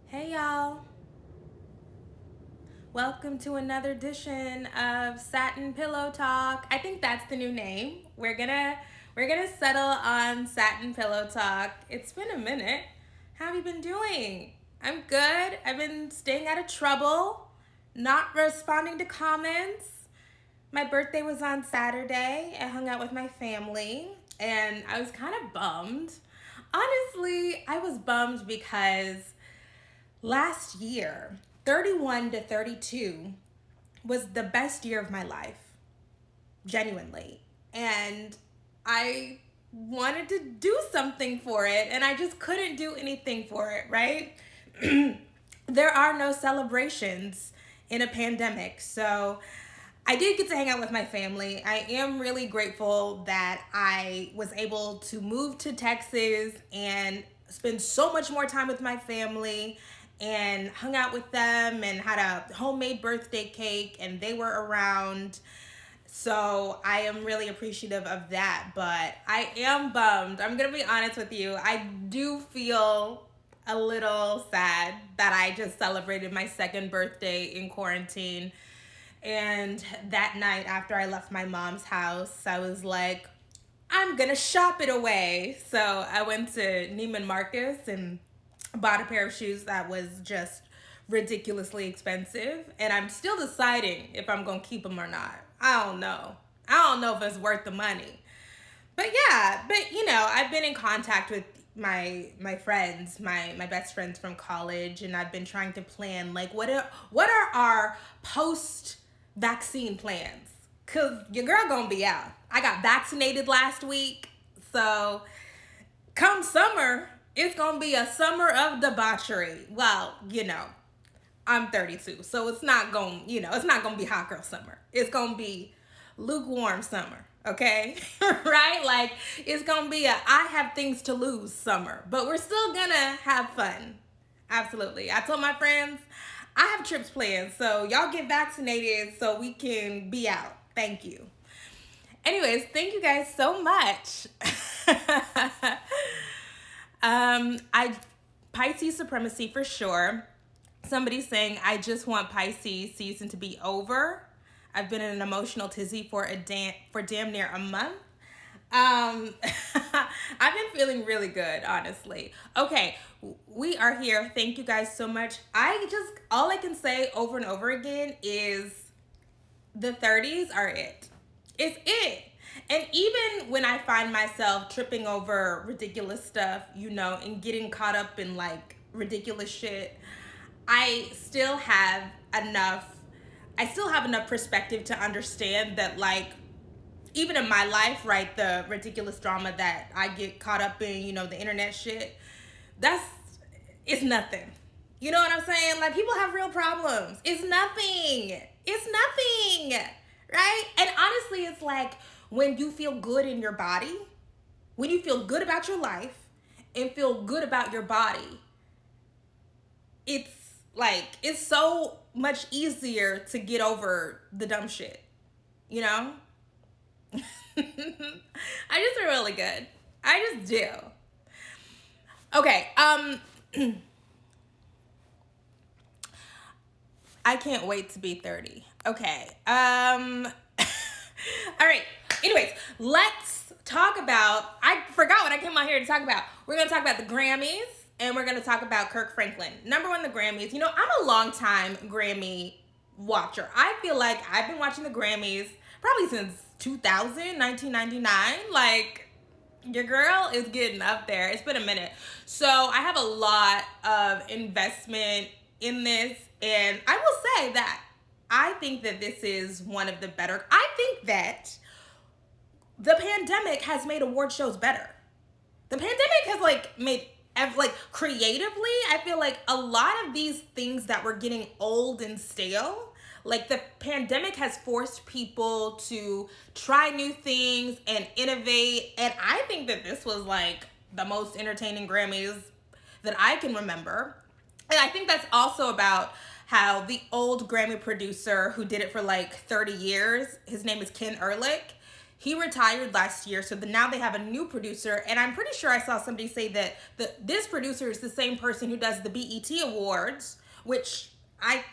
Hey y'all. Welcome to another edition of Satin Pillow Talk. I think that's the new name. We're going to settle on Satin Pillow Talk. It's been a minute. How have you been doing? I'm good. I've been staying out of trouble, not responding to comments. My birthday was on Saturday. I hung out with my family and I was kind of bummed. Honestly, I was bummed because last year, 31 to 32, was the best year of my life, genuinely. And I wanted to do something for it, and I just couldn't do anything for it, right? There are no celebrations in a pandemic. So I did get to hang out with my family. I am really grateful that I was able to move to Texas and spend so much more time with my family and hung out with them and had a homemade birthday cake and they were around. So I am really appreciative of that, but I am bummed. I'm going to be honest with you. I do feel a little sad that I just celebrated my second birthday in quarantine. And that night after I left my mom's house, I was like, I'm going to shop it away. So I went to Neiman Marcus and bought a pair of shoes that was just ridiculously expensive. And I'm still deciding if I'm going to keep them or not. I don't know. I don't know if it's worth the money. But yeah, I've been in contact with my friends, my best friends from college, and I've been trying to plan like what are our post vaccine plans? Cause your girl gonna be out. I got vaccinated last week, so come summer, it's gonna be a summer of debauchery. Well, I'm 32, so it's not gonna be hot girl summer. It's gonna be lukewarm summer, okay? Right? Like, it's gonna be I have things to lose summer, but we're still gonna have fun. Absolutely. I told my friends, I have trips planned, so y'all get vaccinated so we can be out. Thank you. Anyways, thank you guys so much. I Pisces supremacy for sure. Somebody's saying I just want Pisces season to be over. I've been in an emotional tizzy for damn near a month. Um, I've been feeling really good, honestly. Okay, we are here. Thank you guys so much. All I can say over and over again is the 30s are it. It's it. And even when I find myself tripping over ridiculous stuff, and getting caught up in like ridiculous shit, I still have enough perspective to understand that, like, even in my life, right, the ridiculous drama that I get caught up in, the internet shit, it's nothing. You know what I'm saying? Like, people have real problems. It's nothing. It's nothing. Right? And honestly, it's like when you feel good in your body, when you feel good about your life and feel good about your body, it's like, it's so much easier to get over the dumb shit, you know? I just feel really good. I just do. Okay, I can't wait to be 30. Okay. All right. Anyways, let's talk about, I forgot what I came out here to talk about. We're going to talk about the Grammys and we're going to talk about Kirk Franklin. Number one, the Grammys. I'm a long time Grammy watcher. I feel like I've been watching the Grammys probably since 2000, 1999. Like, your girl is getting up there. It's been a minute. So I have a lot of investment in this. And I will say that I think that this is one of the better. I think that the pandemic has made award shows better. The pandemic has made creatively, I feel like a lot of these things that were getting old and stale, like the pandemic has forced people to try new things and innovate. And I think that this was like the most entertaining Grammys that I can remember. And I think that's also about how the old Grammy producer who did it for like 30 years, his name is Ken Ehrlich. He retired last year, so now they have a new producer, and I'm pretty sure I saw somebody say that this producer is the same person who does the BET Awards, which I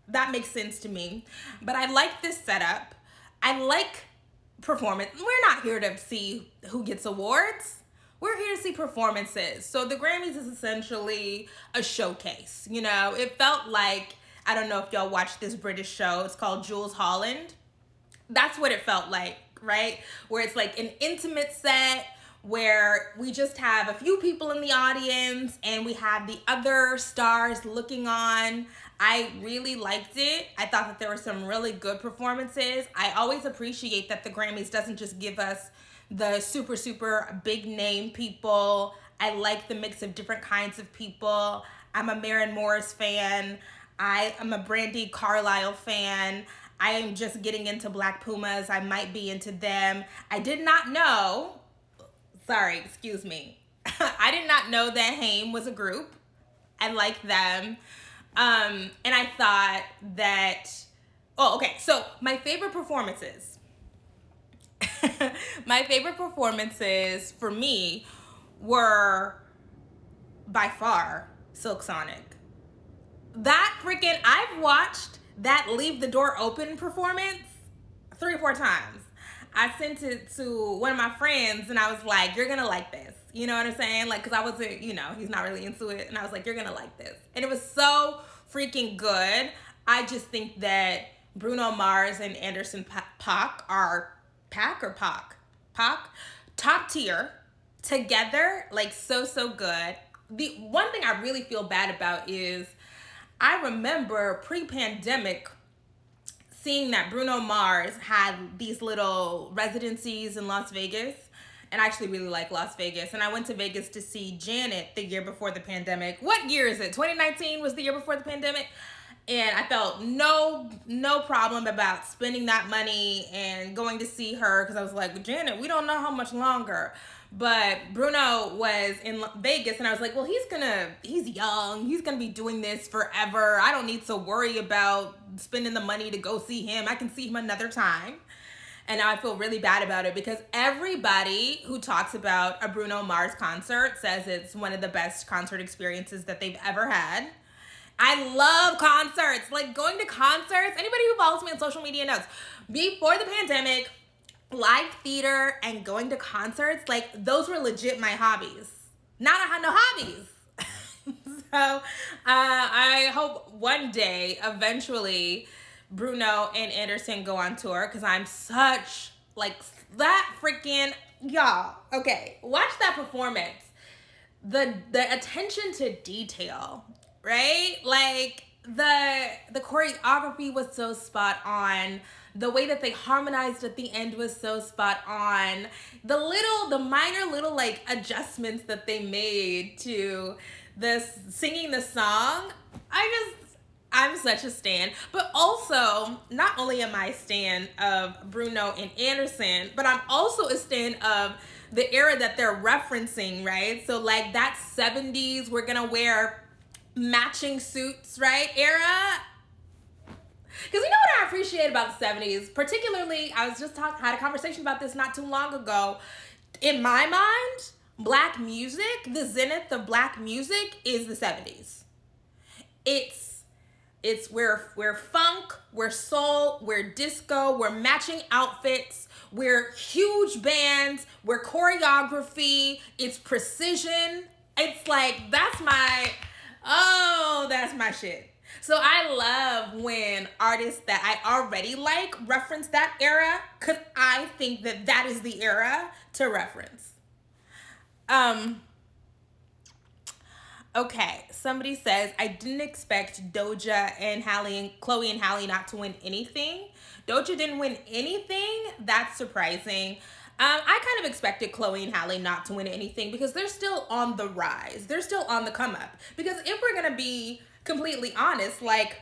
that makes sense to me. But I like this setup. I like performance. We're not here to see who gets awards. We're here to see performances. So the Grammys is essentially a showcase. You know, it felt like, I don't know if y'all watched this British show. It's called Jules Holland. That's what it felt like, right? Where it's like an intimate set where we just have a few people in the audience and we have the other stars looking on. I really liked it. I thought that there were some really good performances. I always appreciate that the Grammys doesn't just give us the super, super big name people. I like the mix of different kinds of people. I'm a Maren Morris fan. I am a Brandi Carlile fan. I am just getting into Black Pumas. I might be into them. I did not know, sorry, excuse me. I did not know that Haim was a group. I like them. And I thought that, so my favorite performances. My favorite performances for me were by far Silk Sonic. I've watched that Leave the Door Open performance 3 or 4 times. I sent it to one of my friends and I was like, you're gonna like this. You know what I'm saying? Like, cause I wasn't, he's not really into it. And I was like, you're gonna like this. And it was so freaking good. I just think that Bruno Mars and Anderson .Paak are top tier together, like so good. The one thing I really feel bad about is I remember pre-pandemic seeing that Bruno Mars had these little residencies in Las Vegas, and I actually really like Las Vegas. And I went to Vegas to see Janet the year before the pandemic. What year is it? 2019 was the year before the pandemic. And I felt no problem about spending that money and going to see her because I was like, Janet, we don't know how much longer. But Bruno was in Vegas and I was like, well, he's young. He's going to be doing this forever. I don't need to worry about spending the money to go see him. I can see him another time. And now I feel really bad about it because everybody who talks about a Bruno Mars concert says it's one of the best concert experiences that they've ever had. I love concerts, like going to concerts. Anybody who follows me on social media knows. Before the pandemic, live theater and going to concerts, like those were legit my hobbies. Now I have no hobbies. So I hope one day, eventually, Bruno and Anderson go on tour because I'm such, like, that freaking, y'all, okay, watch that performance. The attention to detail, right? Like the choreography was so spot on. The way that they harmonized at the end was so spot on. The minor little like adjustments that they made to this singing the song. I'm such a stan. But also, not only am I a stan of Bruno and Anderson, but I'm also a stan of the era that they're referencing, right? So like that 70s, we're gonna wear matching suits, right, era. Because you know what I appreciate about the 70s? Particularly, I was just had a conversation about this not too long ago. In my mind, black music, the zenith of black music is the 70s. We're funk, we're soul, we're disco, we're matching outfits, we're huge bands, we're choreography, it's precision. It's like, that's my shit. So I love when artists that I already like reference that era because I think that is the era to reference. Okay, somebody says, I didn't expect Doja and Chloe and Halle not to win anything. Doja didn't win anything? That's surprising. I kind of expected Chloe and Halle not to win anything because they're still on the rise. They're still on the come up. Because if we're going to be completely honest, like,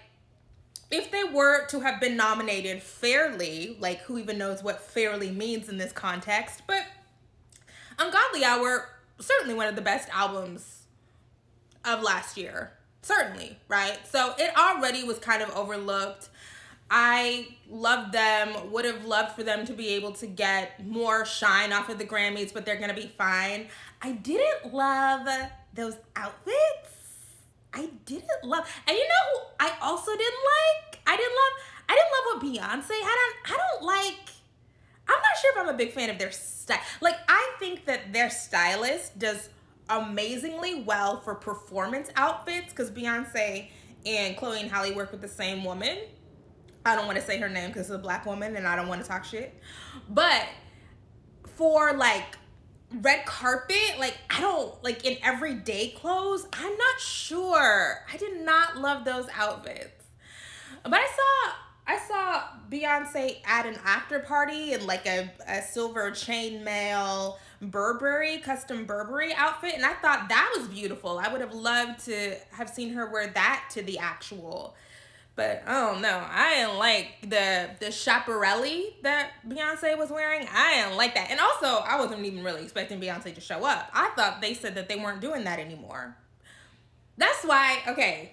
if they were to have been nominated fairly, like, who even knows what fairly means in this context, but Ungodly Hour, certainly one of the best albums of last year. Certainly, right? So it already was kind of overlooked. I love them, would have loved for them to be able to get more shine off of the Grammys, but they're going to be fine. I didn't love those outfits. I didn't love, and you know who I also didn't like? I didn't love what Beyonce had on. I don't like, I'm not sure if I'm a big fan of their style. Like, I think that their stylist does amazingly well for performance outfits, because Beyonce and Chloe and Halle work with the same woman. I don't want to say her name because it's a black woman and I don't want to talk shit. But for like red carpet, like I don't like in everyday clothes, I'm not sure. I did not love those outfits. But I saw Beyonce at an after party in like a silver chainmail Burberry, custom Burberry outfit, and I thought that was beautiful. I would have loved to have seen her wear that to the actual. But I don't know. I didn't like the chaparelli that Beyonce was wearing. I didn't like that. And also, I wasn't even really expecting Beyonce to show up. I thought they said that they weren't doing that anymore. That's why, okay,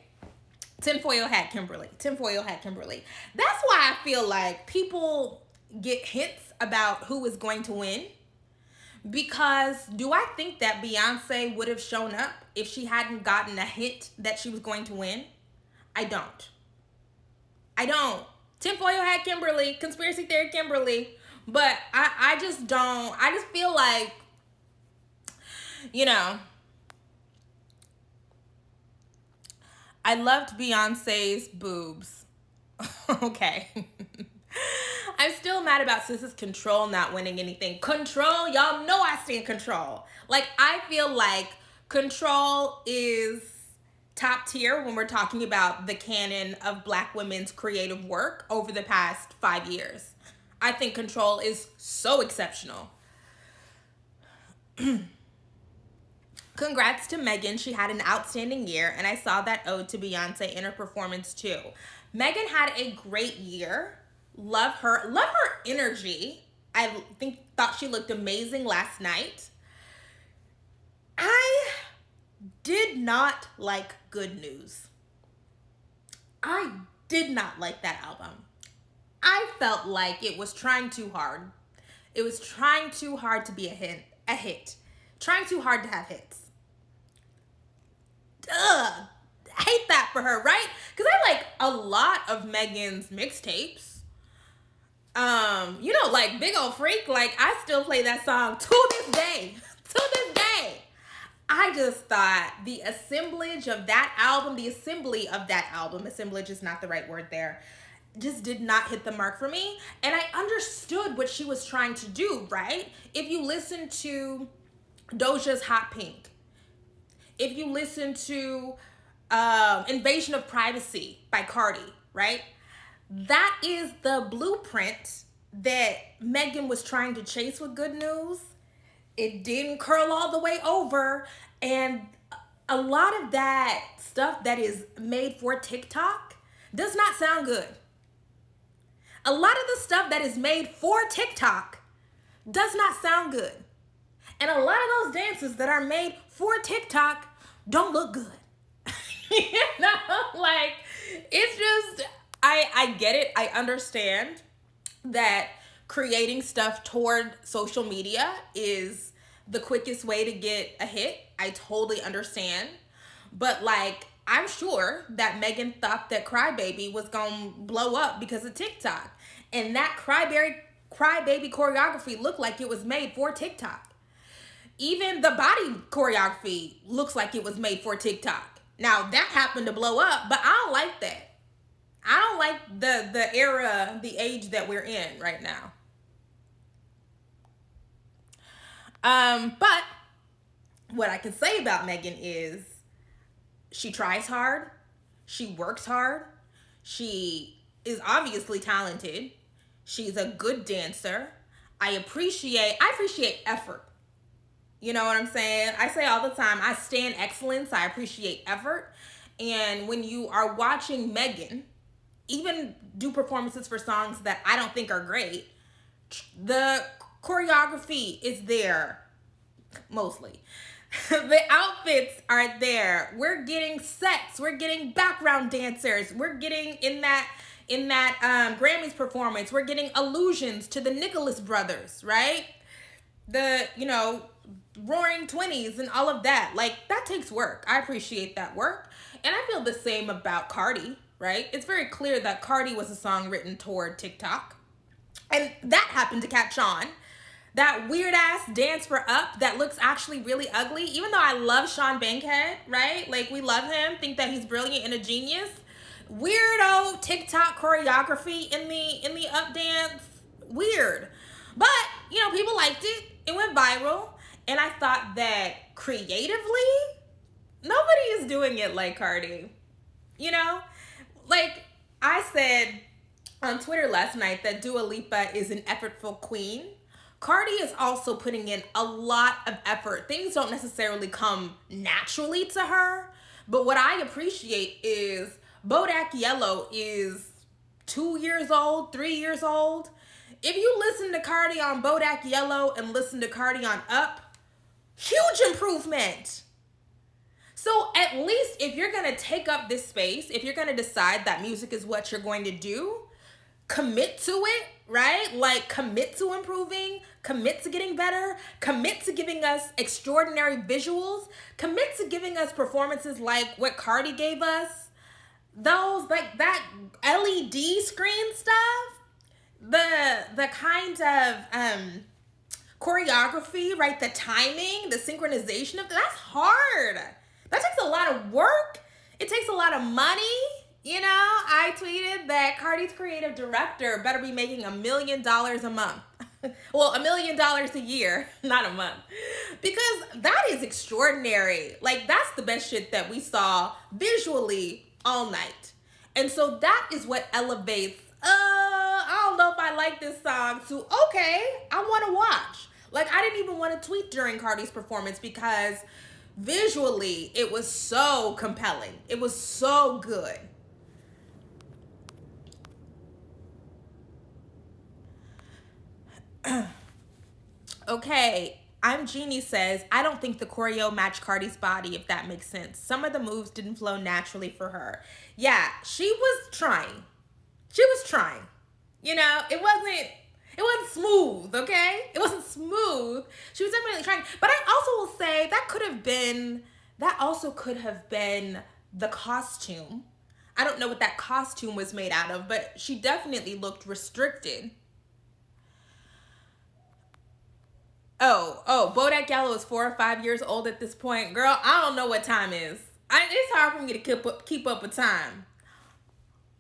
tinfoil hat Kimberly. Tinfoil hat Kimberly. That's why I feel like people get hints about who is going to win. Because do I think that Beyonce would have shown up if she hadn't gotten a hint that she was going to win? I don't. Tinfoil hat Kimberly, conspiracy theory Kimberly. But I just don't. I just feel like, you know, I loved Beyonce's boobs. Okay. I'm still mad about Sis's Control not winning anything. Control, y'all know I stand Control. Like, I feel like Control is top tier when we're talking about the canon of black women's creative work over the past 5 years. I think Control is so exceptional. Congrats to Megan. She had an outstanding year, and I saw that ode to Beyonce in her performance too. Megan had a great year. Love her. Love her energy. Thought she looked amazing last night. I did not like Good News. I did not like that album. I felt like it was trying too hard. It was trying too hard to be a hit. Trying too hard to have hits. I hate that for her, right? Because I like a lot of Megan's mixtapes. Like Big Ol' Freak, like I still play that song to this day. To this day. I just thought the assemblage of that album, assemblage is not the right word there, just did not hit the mark for me. And I understood what she was trying to do, right? If you listen to Doja's Hot Pink, if you listen to Invasion of Privacy by Cardi, right? That is the blueprint that Megan was trying to chase with Good News. It didn't curl all the way over. And a lot of that stuff that is made for TikTok does not sound good. A lot of the stuff that is made for TikTok does not sound good. And a lot of those dances that are made for TikTok don't look good. Like, it's just, I get it. I understand that creating stuff toward social media is the quickest way to get a hit. I totally understand. But like, I'm sure that Megan thought that Crybaby was gonna blow up because of TikTok. And that Crybaby choreography looked like it was made for TikTok. Even the body choreography looks like it was made for TikTok. Now, that happened to blow up, but I don't like that. I don't like the era, the age that we're in right now. But what I can say about Megan is she tries hard. She works hard. She is obviously talented. She's a good dancer. I appreciate effort. You know what I'm saying? I say all the time, I stand excellence. I appreciate effort. And when you are watching Megan, even do performances for songs that I don't think are great, the choreography is there, mostly. The outfits are there. We're getting sets. We're getting background dancers. We're getting in that In that Grammys performance, we're getting allusions to the Nicholas brothers, right? The, Roaring Twenties and all of that. Like, that takes work. I appreciate that work. And I feel the same about Cardi, right? It's very clear that Cardi was a song written toward TikTok. And that happened to catch on. That weird ass dance for Up that looks actually really ugly. Even though I love Sean Bankhead, right? Like, we love him, think that he's brilliant and a genius. Weirdo TikTok choreography in the Up dance. Weird. But, people liked it. It went viral. And I thought that creatively, nobody is doing it like Cardi. Like I said on Twitter last night that Dua Lipa is an effortful queen. Cardi is also putting in a lot of effort. Things don't necessarily come naturally to her. But what I appreciate is Bodak Yellow is 2 years old, 3 years old. If you listen to Cardi on Bodak Yellow and listen to Cardi on Up, huge improvement. So at least if you're going to take up this space, if you're going to decide that music is what you're going to do, commit to it, right? Like, commit to improving, commit to getting better, commit to giving us extraordinary visuals, commit to giving us performances like what Cardi gave us. Those, like, that LED screen stuff, the kind of choreography, right? The timing, the synchronization of that's hard. That takes a lot of work. It takes a lot of money. I tweeted that Cardi's creative director better be making $1 million a month. Well, $1 million a year, not a month. Because that is extraordinary. Like, that's the best shit that we saw visually all night. And so that is what elevates, I don't know if I like this song, to, okay, I want to watch. Like, I didn't even want to tweet during Cardi's performance because visually it was so compelling. It was so good. Okay, I'm Jeannie says, I don't think the choreo matched Cardi's body, if that makes sense. Some of the moves didn't flow naturally for her. Yeah, she was trying. It wasn't smooth, okay? It wasn't smooth. She was definitely trying. But I also will say that also could have been the costume. I don't know what that costume was made out of, but she definitely looked restricted. Oh, Bodak Yellow is 4 or 5 years old at this point. Girl, I don't know what time is. It's hard for me to keep up with time.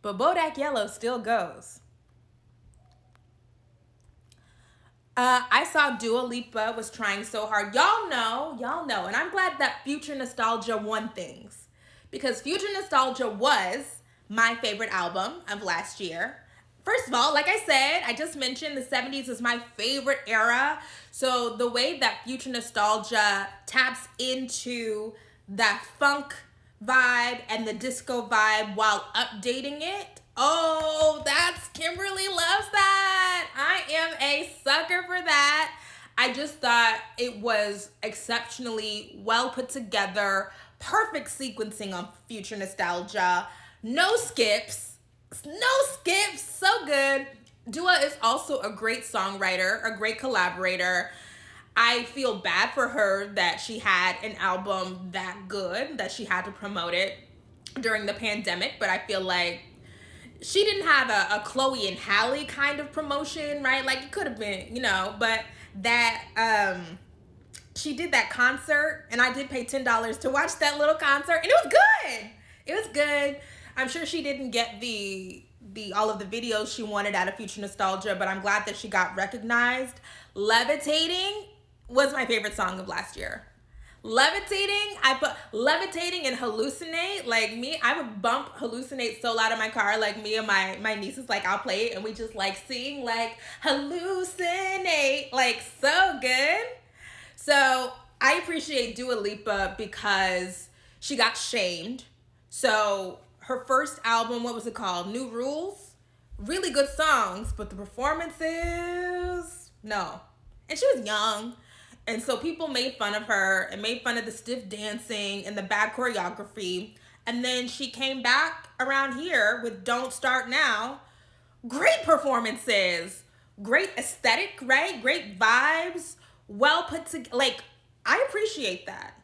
But Bodak Yellow still goes. I saw Dua Lipa was trying so hard. Y'all know, and I'm glad that Future Nostalgia won things. Because Future Nostalgia was my favorite album of last year. First of all, like I said, I just mentioned the 70s is my favorite era. So the way that Future Nostalgia taps into that funk vibe and the disco vibe while updating it, that's Kimberly loves that. I am a sucker for that. I just thought it was exceptionally well put together, perfect sequencing on Future Nostalgia, no skips, so good. Dua is also a great songwriter, a great collaborator. I feel bad for her that she had an album that good, that she had to promote it during the pandemic, but I feel like she didn't have a Chloe and Halle kind of promotion, right? Like, it could have been, but that, she did that concert, and I did pay $10 to watch that little concert, and it was good. I'm sure she didn't get the all of the videos she wanted out of Future Nostalgia, but I'm glad that she got recognized. Levitating was my favorite song of last year. Levitating, I put Levitating and Hallucinate. Like, me, I would bump Hallucinate so loud in my car. Like, me and my nieces, like, I'll play it and we just like sing like Hallucinate. Like, so good. So I appreciate Dua Lipa because she got shamed. So her first album, what was it called? New Rules? Really good songs, but the performances, no. And she was young. And so people made fun of her and made fun of the stiff dancing and the bad choreography. And then she came back around here with Don't Start Now. Great performances, great aesthetic, right? Great vibes, well put together. Like, I appreciate that.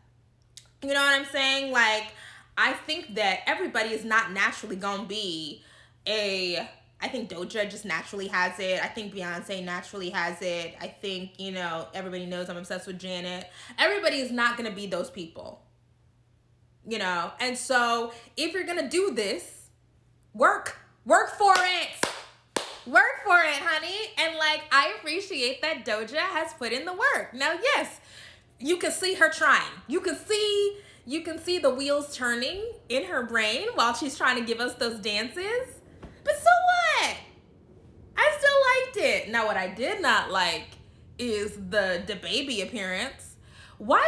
You know what I'm saying? Like, I think that everybody is not naturally gonna be I think Doja just naturally has it. I think Beyonce naturally has it. I think, everybody knows I'm obsessed with Janet. Everybody is not gonna be those people. And so if you're gonna do this, work for it. Work for it, honey. And like, I appreciate that Doja has put in the work. Now, yes, you can see her trying. You can see the wheels turning in her brain while she's trying to give us those dances. But so what? I still liked it. Now, what I did not like is the baby appearance. Why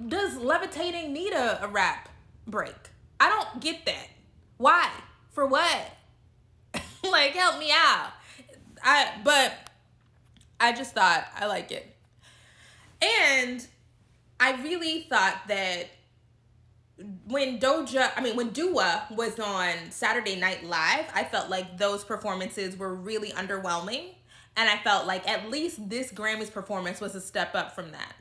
does Levitating need a rap break? I don't get that. Why? For what? Like, help me out. But I just thought I like it. And I really thought that when Dua was on Saturday Night Live, I felt like those performances were really underwhelming. And I felt like at least this Grammys performance was a step up from that.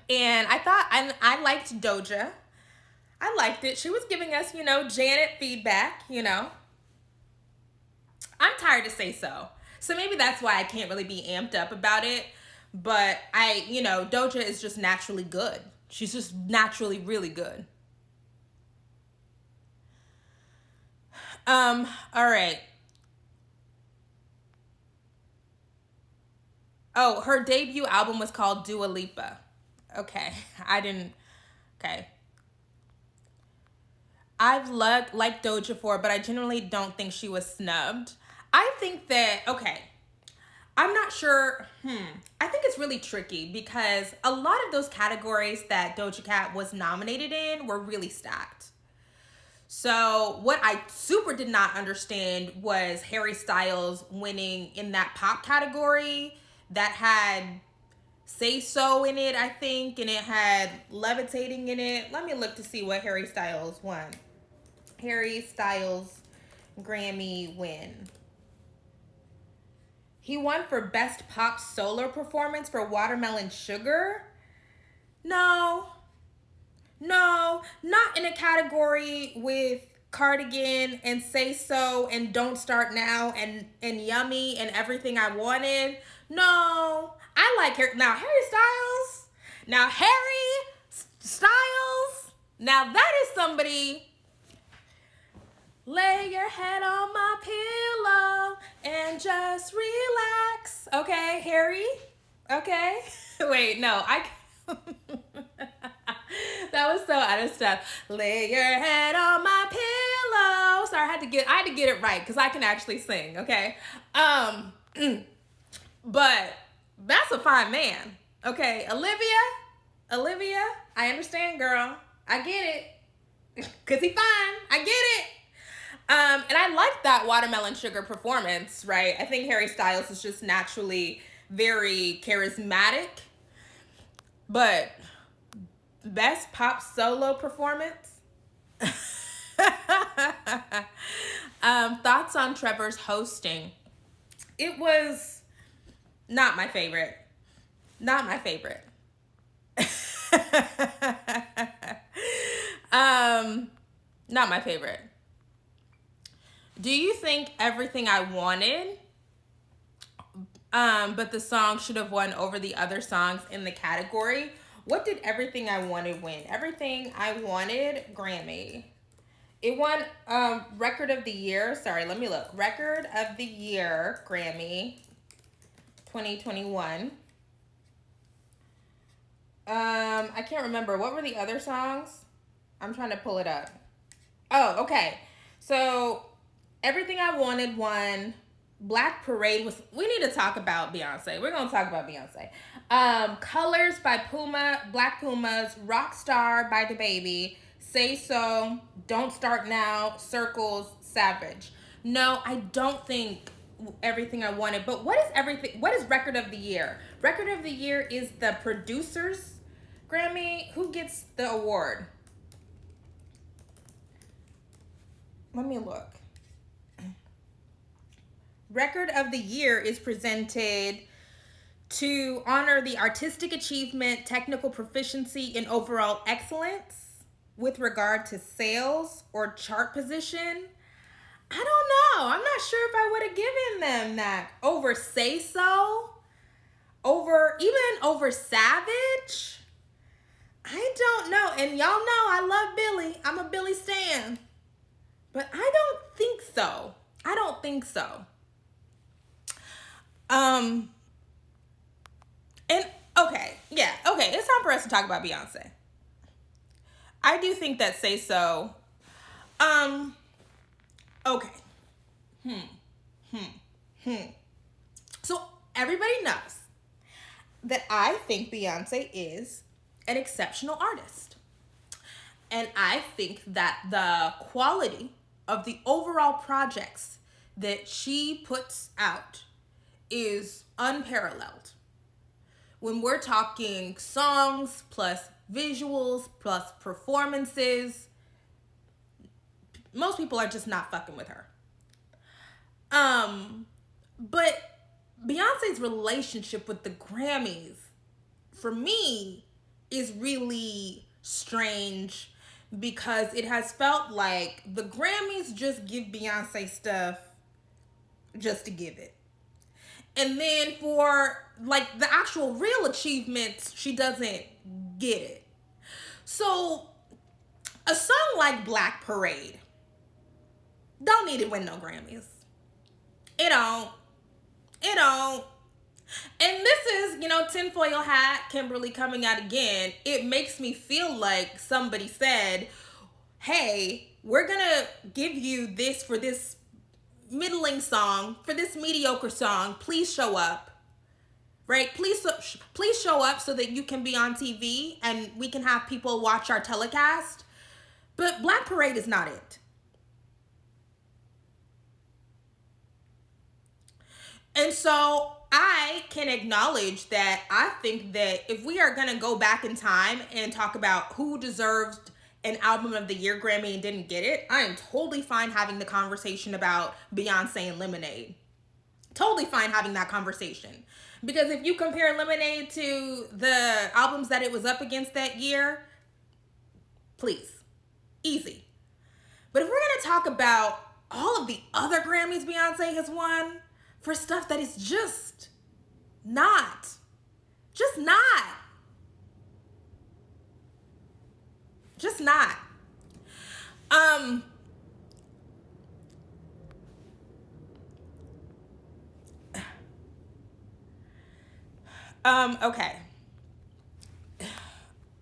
And I thought, I liked Doja. I liked it. She was giving us, Janet feedback, I'm tired to say so. So maybe that's why I can't really be amped up about it. But Doja is just naturally good. She's just naturally really good. All right. Oh, her debut album was called Dua Lipa. Okay. Okay. I've liked Doja before, but I genuinely don't think she was snubbed. I think that, I'm not sure. I think it's really tricky because a lot of those categories that Doja Cat was nominated in were really stacked. So what I super did not understand was Harry Styles winning in that pop category that had Say So in it, I think, and it had Levitating in it. Let me look to see what Harry Styles won. Harry Styles Grammy win. He won for Best Pop Solo Performance for Watermelon Sugar. No, not in a category with Cardigan and Say So and Don't Start Now and Yummy and Everything I Wanted. No, I like her. Now, Harry Styles. Now, that is somebody. Lay your head on my pillow and just relax. Okay, Harry? Okay. Wait, no, that was so out of step. Lay your head on my pillow. Sorry, I had to get it right because I can actually sing, okay? But that's a fine man. Okay, Olivia, I understand, girl. I get it. Cause he fine. I get it. And I like that Watermelon Sugar performance, right? I think Harry Styles is just naturally very charismatic. But best pop solo performance? Thoughts on Trevor's hosting? It was not my favorite. Not my favorite. Not my favorite. Do you think Everything I Wanted, but the song should have won over the other songs in the category? What did Everything I Wanted win? Everything I Wanted, Grammy. It won Record of the Year. Sorry, let me look. Record of the Year, Grammy, 2021. I can't remember. What were the other songs? I'm trying to pull it up. Oh, okay. So Everything I Wanted won. Black Parade was... We need to talk about Beyonce. We're going to talk about Beyonce. Colors by Puma, Black Pumas, Rockstar by DaBaby, Say So, Don't Start Now, Circles, Savage. No, I don't think Everything I Wanted. But what is everything? What is Record of the Year? Record of the Year is the producers Grammy. Who gets the award? Let me look. Record of the Year is presented to honor the artistic achievement, technical proficiency, and overall excellence with regard to sales or chart position. I don't know. I'm not sure if I would have given them that over Say So, over Savage. I don't know. And y'all know I love Billy. I'm a Billy stan. But I don't think so. I don't think so. And okay, yeah, okay. It's time for us to talk about Beyonce. I do think that Say So. Okay. So everybody knows that I think Beyonce is an exceptional artist. And I think that the quality of the overall projects that she puts out is unparalleled. When we're talking songs plus visuals plus performances, most people are just not fucking with her. But Beyonce's relationship with the Grammys, for me, is really strange because it has felt like the Grammys just give Beyonce stuff just to give it. And then for like the actual real achievements, she doesn't get it. So a song like Black Parade don't need to win no Grammys. It don't. And this is, tinfoil hat, Kimberly coming out again. It makes me feel like somebody said, hey, we're going to give you this for this middling song, for this mediocre song. Please show up. Right? Please show up so that you can be on TV and we can have people watch our telecast. But Black Parade is not it. And so I can acknowledge that I think that if we are going to go back in time and talk about who deserved an Album of the Year Grammy and didn't get it, I am totally fine having the conversation about Beyonce and Lemonade. Totally fine having that conversation. Because if you compare Lemonade to the albums that it was up against that year, please, easy. But if we're going to talk about all of the other Grammys Beyonce has won for stuff that is just not.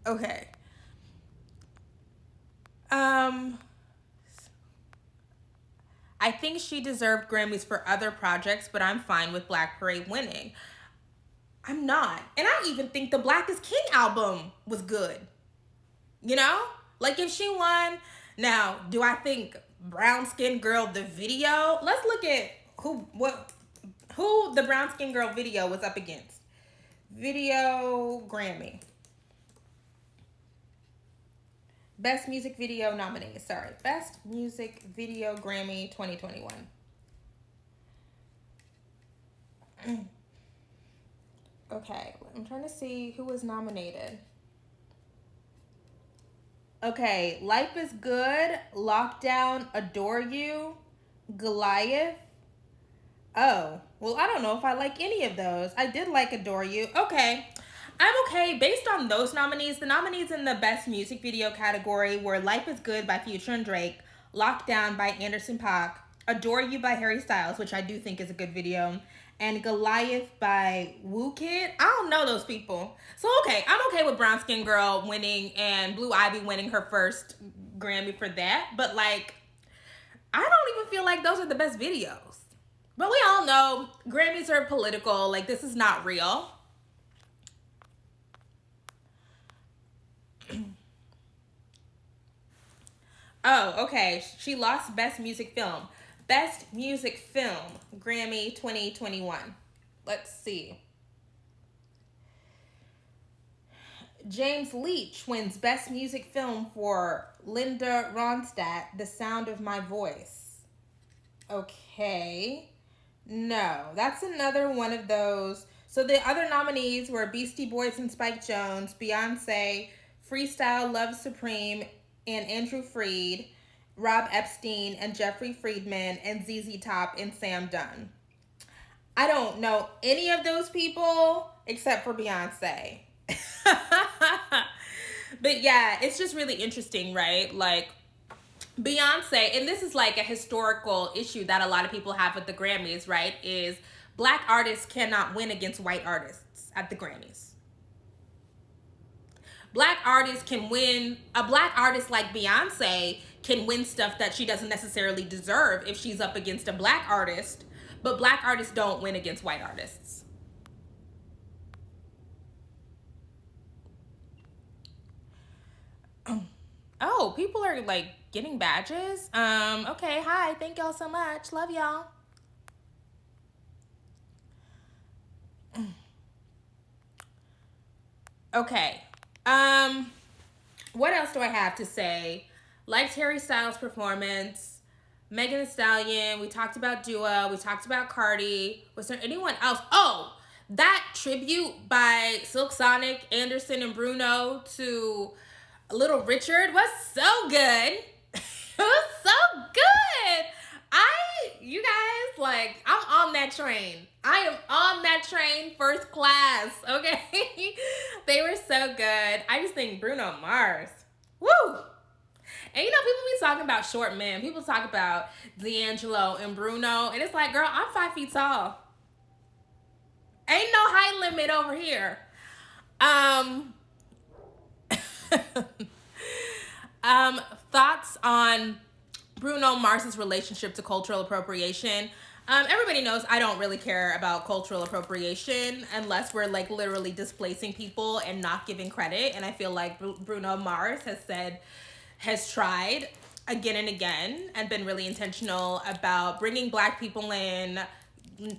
Okay. I think she deserved Grammys for other projects, but I'm fine with Black Parade winning. I'm not. And I even think the Black is King album was good. Like if she won. Now, do I think Brown Skin Girl, the video? Let's look at who the Brown Skin Girl video was up against. Video Grammy. Best Music Video nominated. Sorry. Best Music Video Grammy 2021. Okay. I'm trying to see who was nominated. Okay. Life is Good, Lockdown, Adore You, Goliath. Oh. Well, I don't know if I like any of those. I did like Adore You. Okay. I'm okay. Based on those nominees, the nominees in the Best Music Video category were Life is Good by Future and Drake, Lockdown by Anderson .Paak, Adore You by Harry Styles, which I do think is a good video, and Goliath by Woo Kid. I don't know those people. So, okay. I'm okay with Brown Skin Girl winning and Blue Ivy winning her first Grammy for that. But, I don't even feel like those are the best videos. But we all know Grammys are political. This is not real. Oh, okay. She lost Best Music Film. Best Music Film, Grammy 2021. Let's see. James Leach wins Best Music Film for Linda Ronstadt, The Sound of My Voice. Okay. No, that's another one of those. So the other nominees were Beastie Boys and Spike Jonze, Beyonce, Freestyle, Love Supreme, and Andrew Freed, Rob Epstein and Jeffrey Friedman, and ZZ Top and Sam Dunn. I don't know any of those people except for Beyonce. But yeah, it's just really interesting, right? Like Beyonce, and this is like a historical issue that a lot of people have with the Grammys, right? Is black artists cannot win against white artists at the Grammys. Black artists can win, a black artist like Beyonce can win stuff that she doesn't necessarily deserve if she's up against a black artist, but black artists don't win against white artists. Oh, people are like getting badges. Okay, hi, thank y'all so much. Love y'all. Okay. What else do I have to say? Liked Harry Styles' performance. Megan Thee Stallion. We talked about Dua. We talked about Cardi. Was there anyone else? Oh, that tribute by Silk Sonic, Anderson, and Bruno to Little Richard was so good. It was so good. You guys, like, I'm on that train. I am on that train first class, okay? They were so good. I just think Bruno Mars. Woo! And you know, people be talking about short men. People talk about D'Angelo and Bruno. And it's like, girl, I'm 5 feet tall. Ain't no height limit over here. Thoughts on Bruno Mars's relationship to cultural appropriation. Everybody knows I don't really care about cultural appropriation unless we're like literally displacing people and not giving credit. And I feel like Bruno Mars has tried again and again and been really intentional about bringing Black people in,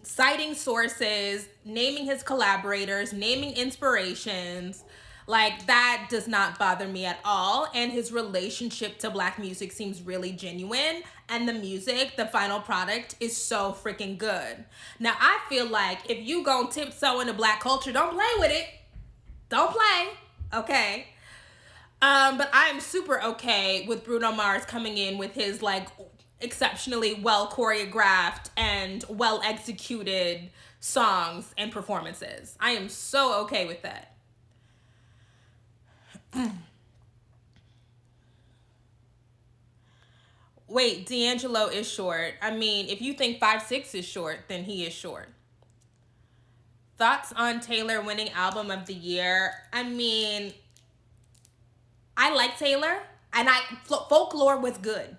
citing sources, naming his collaborators, naming inspirations. Like, that does not bother me at all. And his relationship to Black music seems really genuine. And the music, the final product, is so freaking good. Now, I feel like if you gon' tiptoe into Black culture, don't play with it. Don't play, okay? But I'm super okay with Bruno Mars coming in with his, like, exceptionally well choreographed and well executed songs and performances. I am so okay with that. Wait, D'Angelo is short. I mean, if you think 5'6" is short, then he is short. Thoughts on Taylor winning Album of the Year? I mean, I like Taylor, and Folklore was good.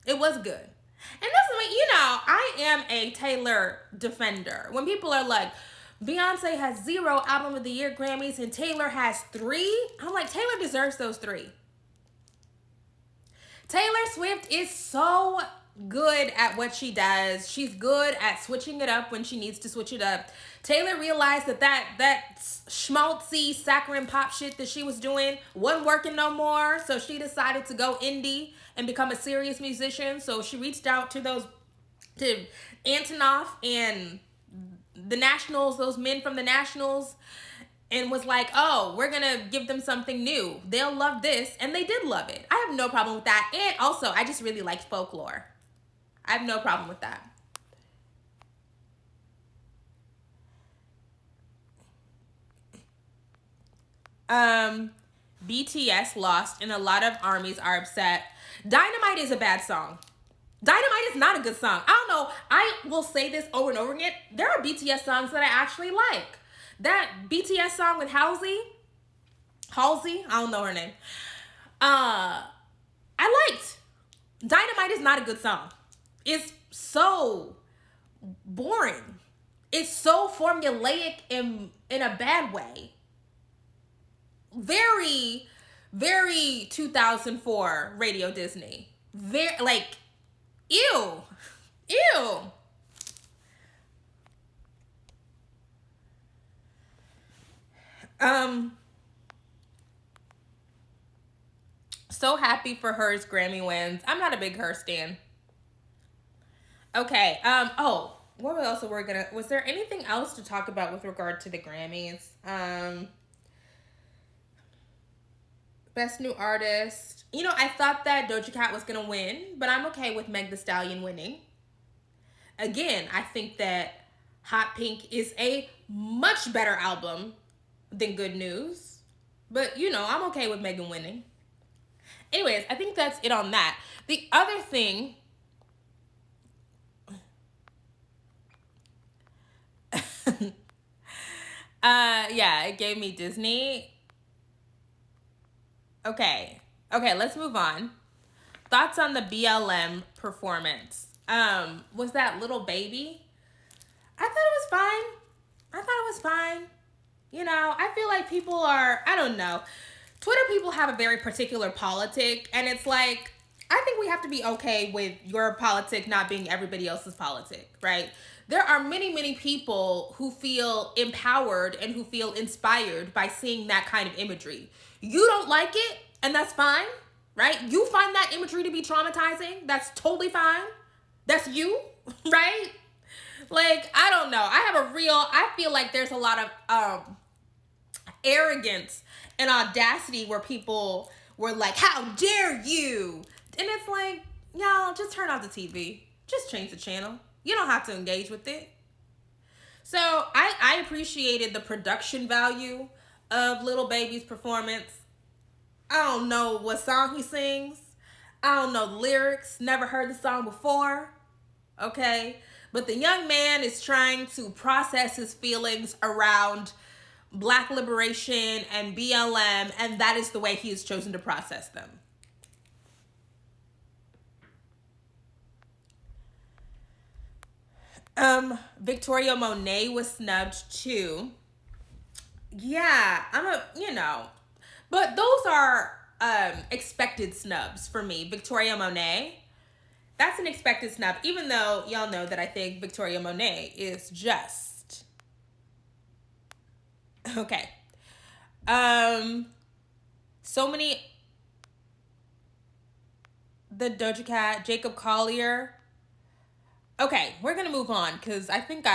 It was good. And that's, you know, I am a Taylor defender. When people are like, Beyonce has 0 Album of the Year Grammys and Taylor has 3, I'm like, Taylor deserves those 3. Taylor Swift is so good at what she does. She's good at switching it up when she needs to switch it up. Taylor realized that schmaltzy saccharine pop shit that she was doing wasn't working no more, so she decided to go indie and become a serious musician. So she reached out to Antonoff and the Nationals, those men from the Nationals, and was like, oh, we're going to give them something new. They'll love this. And they did love it. I have no problem with that. And also, I just really liked Folklore. I have no problem with that. BTS lost and a lot of armies are upset. Dynamite is a bad song. Dynamite is not a good song. I don't know. I will say this over and over again. There are BTS songs that I actually like. That BTS song with Halsey, I don't know her name. I liked. Dynamite is not a good song. It's so boring. It's so formulaic in a bad way. Very, very 2004 Radio Disney. Very, like, ew. Ew. So happy for Her's Grammy wins. I'm not a big Her stan. Okay. Oh, what else were we gonna? Was there anything else to talk about with regard to the Grammys? Best New Artist. You know, I thought that Doja Cat was gonna win, but I'm okay with Meg Thee Stallion winning. Again, I think that Hot Pink is a much better album than Good News, but you know, I'm okay with Megan winning. Anyways, I think that's it on that. The other thing. Yeah, it gave me Disney. Okay, let's move on. Thoughts on the BLM performance? Was that Little Baby? I thought it was fine. You know, I feel like people are, I don't know. Twitter people have a very particular politic, and it's like, I think we have to be okay with your politic not being everybody else's politic, right? There are many, many people who feel empowered and who feel inspired by seeing that kind of imagery. You don't like it, and that's fine, right? You find that imagery to be traumatizing. That's totally fine. That's you, right? Like, I don't know. I feel like there's a lot of arrogance and audacity where people were like, how dare you? And it's like, y'all, just turn off the TV. Just change the channel. You don't have to engage with it. So I appreciated the production value of Little Baby's performance. I don't know what song he sings. I don't know the lyrics. Never heard the song before. Okay? But the young man is trying to process his feelings around Black liberation and BLM, and that is the way he has chosen to process them. Victoria Monet was snubbed too. Yeah, but those are expected snubs for me. Victoria Monet, that's an expected snub, even though y'all know that I think Victoria Monet is just okay. So many, the Doja Cat, Jacob Collier. Okay, we're gonna move on because I think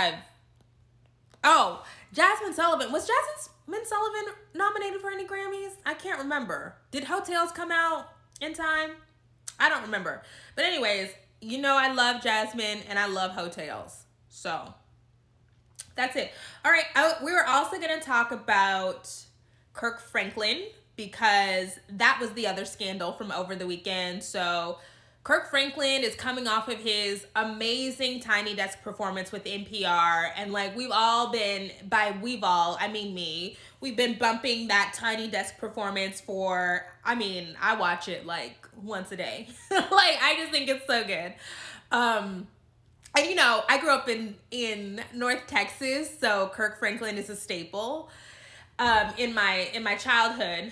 Jasmine Sullivan. Was Jasmine Sullivan nominated for any Grammys? I can't remember. Did Hotels come out in time? I don't remember. But anyways, you know I love Jasmine and I love Hotels. So that's it. All right, we were also gonna talk about Kirk Franklin because that was the other scandal from over the weekend. So Kirk Franklin is coming off of his amazing Tiny Desk performance with NPR. And like I mean me, we've been bumping that Tiny Desk performance I watch it like once a day. Like, I just think it's so good. And you know, I grew up in North Texas, so Kirk Franklin is a staple in my childhood,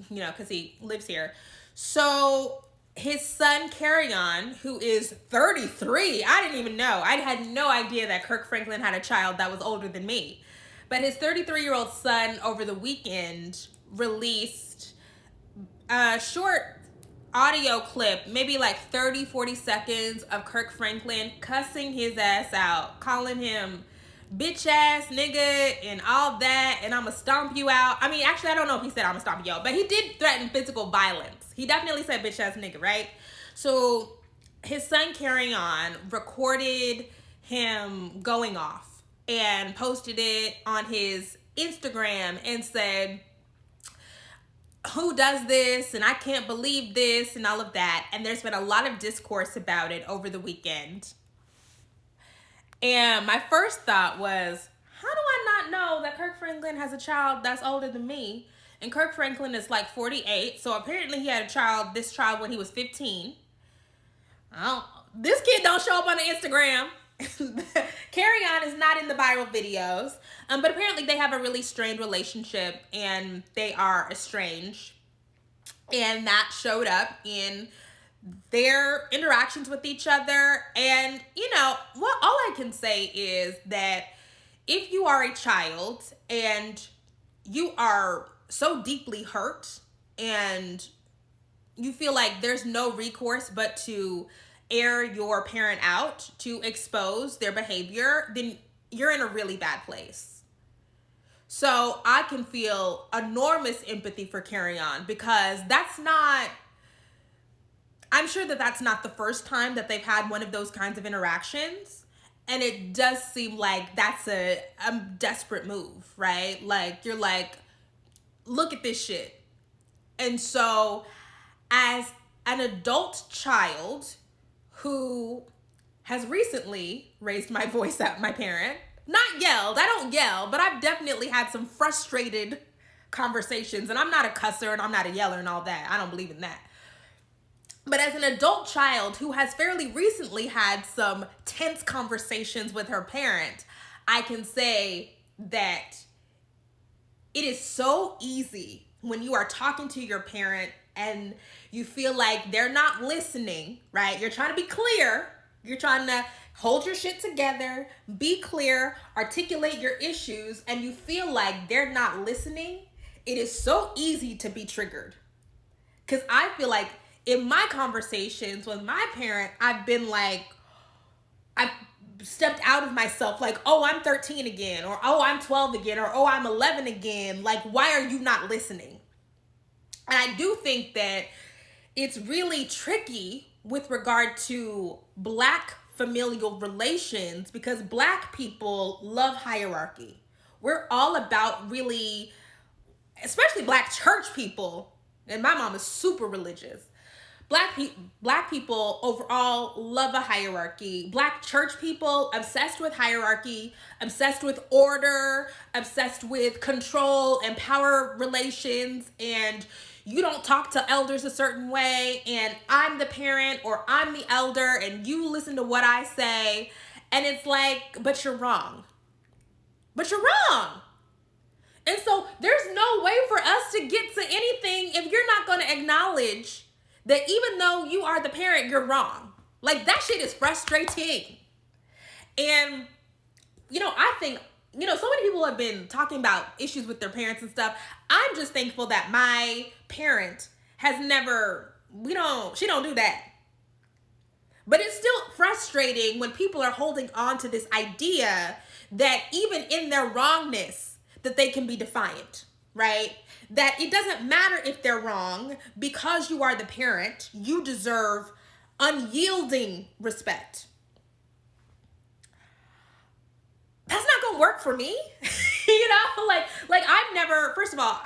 you know, because he lives here. So his son, Carry-On, who is 33, I didn't even know. I had no idea that Kirk Franklin had a child that was older than me. But his 33-year-old son over the weekend released a short audio clip, maybe like 30, 40 seconds of Kirk Franklin cussing his ass out, calling him bitch ass nigga and all that, and I'ma stomp you out. I mean, actually, I don't know if he said I'ma stomp you out, but he did threaten physical violence. He definitely said bitch ass nigga, right? So his son Carry-On recorded him going off and posted it on his Instagram and said, who does this? And I can't believe this and all of that. And there's been a lot of discourse about it over the weekend. And my first thought was, how do I not know that Kirk Franklin has a child that's older than me? And Kirk Franklin is like 48. So apparently he had this child when he was 15. This kid don't show up on the Instagram. Carry-On is not in the viral videos. But apparently they have a really strained relationship and they are estranged. And that showed up in their interactions with each other. And, all I can say is that if you are a child and you are so deeply hurt and you feel like there's no recourse but to air your parent out, to expose their behavior, then you're in a really bad place. So I can feel enormous empathy for Carry On, because I'm sure that that's not the first time that they've had one of those kinds of interactions. And it does seem like that's a desperate move, right? Like, you're like, look at this shit. And so as an adult child who has recently raised my voice at my parent, not yelled, I don't yell, but I've definitely had some frustrated conversations. And I'm not a cusser and I'm not a yeller and all that. I don't believe in that. But as an adult child who has fairly recently had some tense conversations with her parent, I can say that it is so easy when you are talking to your parent and you feel like they're not listening, right? You're trying to be clear. You're trying to hold your shit together, be clear, articulate your issues, and you feel like they're not listening. It is so easy to be triggered. Because I feel like in my conversations with my parent, I've been like, I've stepped out of myself, like, oh, I'm 13 again, or oh, I'm 12 again, or oh, I'm 11 again. Like, why are you not listening? And I do think that it's really tricky with regard to Black familial relations, because Black people love hierarchy. We're all about really, especially Black church people, and my mom is super religious. Black people overall love a hierarchy. Black church people obsessed with hierarchy, obsessed with order, obsessed with control and power relations, and you don't talk to elders a certain way, and I'm the parent or I'm the elder and you listen to what I say. And it's like, but you're wrong. But you're wrong. And so there's no way for us to get to anything if you're not going to acknowledge that even though you are the parent, you're wrong. Like, that shit is frustrating. And, I think, so many people have been talking about issues with their parents and stuff. I'm just thankful that my parent has never, she don't do that. But it's still frustrating when people are holding on to this idea that even in their wrongness, that they can be defiant, right? That it doesn't matter if they're wrong, because you are the parent, you deserve unyielding respect. That's not gonna work for me. Like I've never, first of all,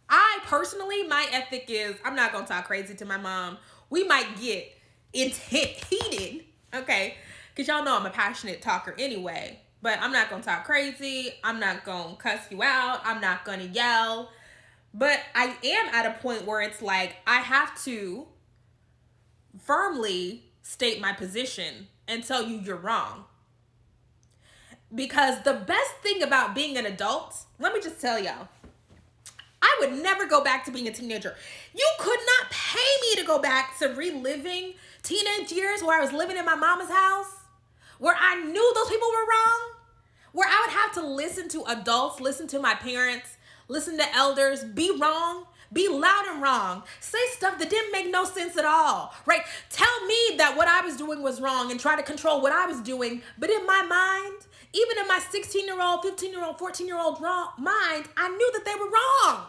I personally, my ethic is I'm not gonna talk crazy to my mom. We might get heated, okay? Because y'all know I'm a passionate talker anyway, but I'm not gonna talk crazy. I'm not gonna cuss you out. I'm not gonna yell. But I am at a point where it's like, I have to firmly state my position and tell you you're wrong. Because the best thing about being an adult, let me just tell y'all, I would never go back to being a teenager. You could not pay me to go back to reliving teenage years where I was living in my mama's house, where I knew those people were wrong, where I would have to listen to adults, listen to my parents, listen to elders, be wrong, be loud and wrong, say stuff that didn't make no sense at all, right? Tell me that what I was doing was wrong and try to control what I was doing. But in my mind, even in my 16-year-old, 15-year-old, 14-year-old mind, I knew that they were wrong.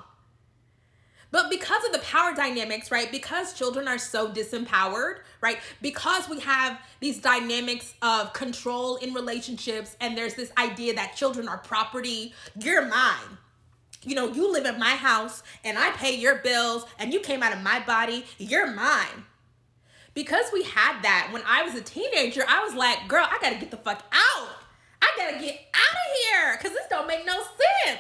But because of the power dynamics, right? Because children are so disempowered, right? Because we have these dynamics of control in relationships, and there's this idea that children are property, you're mine. You live in my house and I pay your bills and you came out of my body, you're mine. Because we had that when I was a teenager, I was like, girl, I gotta get the fuck out. I gotta get out of here because this don't make no sense.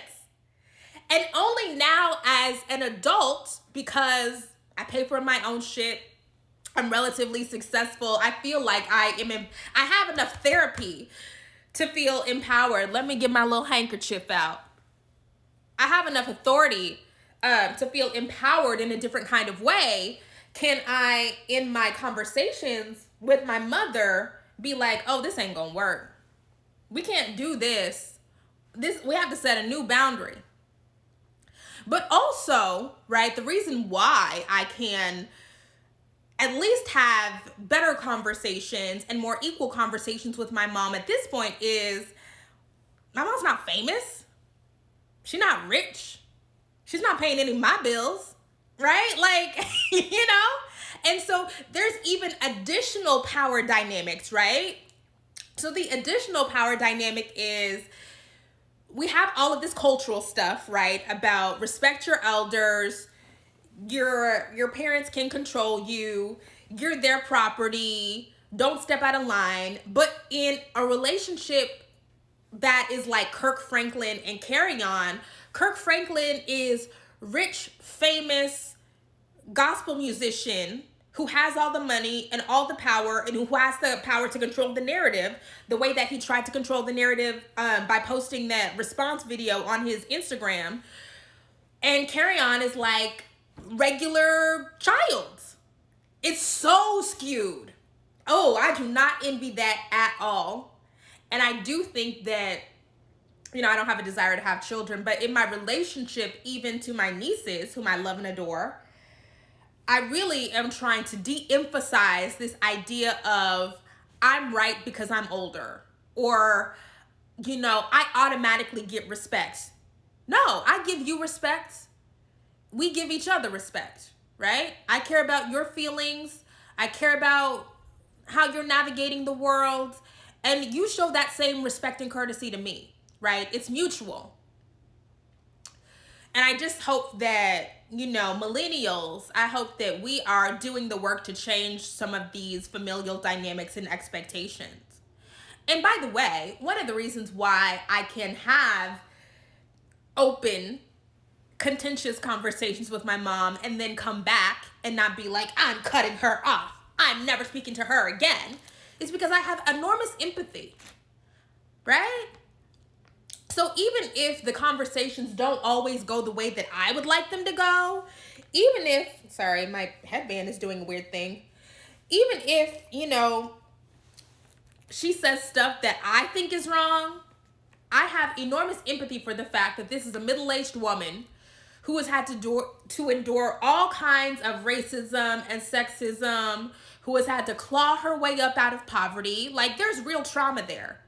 And only now as an adult, because I pay for my own shit, I'm relatively successful, I feel like I have enough therapy to feel empowered. Let me get my little handkerchief out. I have enough authority to feel empowered in a different kind of way, can I, in my conversations with my mother, be like, oh, this ain't gonna work. We can't do this. We have to set a new boundary. But also, right, the reason why I can at least have better conversations and more equal conversations with my mom at this point is my mom's not famous. She's not rich. She's not paying any of my bills, right? Like, And so there's even additional power dynamics, right? So the additional power dynamic is we have all of this cultural stuff, right? About respect your elders, your parents can control you, you're their property, don't step out of line. But in a relationship that is like Kirk Franklin and Carry On, Kirk Franklin is rich, famous, gospel musician who has all the money and all the power and who has the power to control the narrative the way that he tried to control the narrative by posting that response video on his Instagram. And Carry On is like regular child. It's so skewed. Oh, I do not envy that at all. And I do think that, I don't have a desire to have children, but in my relationship, even to my nieces, whom I love and adore, I really am trying to de-emphasize this idea of I'm right because I'm older, or, I automatically get respect. No, I give you respect. We give each other respect, right? I care about your feelings. I care about how you're navigating the world. And you show that same respect and courtesy to me, right? It's mutual. And I just hope that, millennials, I hope that we are doing the work to change some of these familial dynamics and expectations. And by the way, one of the reasons why I can have open, contentious conversations with my mom and then come back and not be like, I'm cutting her off, I'm never speaking to her again, is because I have enormous empathy, right? So even if the conversations don't always go the way that I would like them to go, even if, sorry, my headband is doing a weird thing, even if, she says stuff that I think is wrong, I have enormous empathy for the fact that this is a middle-aged woman who has had to endure all kinds of racism and sexism, who has had to claw her way up out of poverty. Like, there's real trauma there.